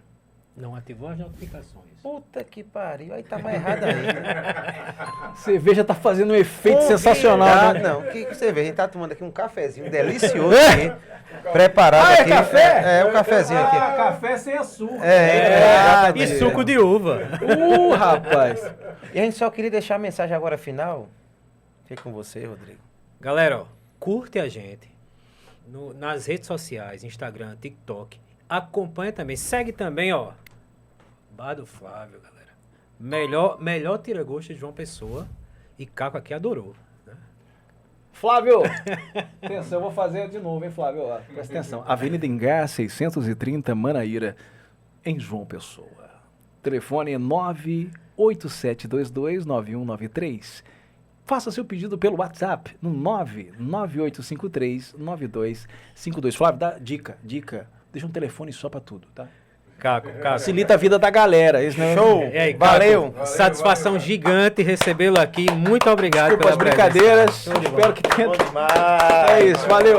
Não ativou as notificações. puta que pariu, aí tá mais errado ainda. Cerveja tá fazendo um efeito sensacional, né? Não, que você vê, a gente tá tomando aqui um cafezinho delicioso aqui, preparado Ah, é aqui. café? É, um cafezinho aqui. Café sem açúcar. E suco de uva. Rapaz. E a gente só queria deixar a mensagem agora final. Fica com você, Rodrigo. Galera, ó, curte a gente nas redes sociais, Instagram, TikTok. Acompanha também, segue também, ó. Bar do Flávio, galera. Melhor tira-gosto de João Pessoa. E Caco aqui adorou. Né? Flávio, atenção, eu vou fazer de novo, hein, Flávio? Ó, presta atenção. Avenida Engá, 630, Manaíra, em João Pessoa. Telefone 987229193. Faça seu pedido pelo WhatsApp no 998539252. Flávio, dá dica. Deixa um telefone só pra tudo, tá? Caco. Facilita a vida da galera. Isso, né? Show! E aí, Caco, Valeu! satisfação gigante recebê-lo aqui. Muito obrigado Desculpa as pela presença. brincadeiras. Show de bola. Espero que tenha. Bom demais! É isso, valeu.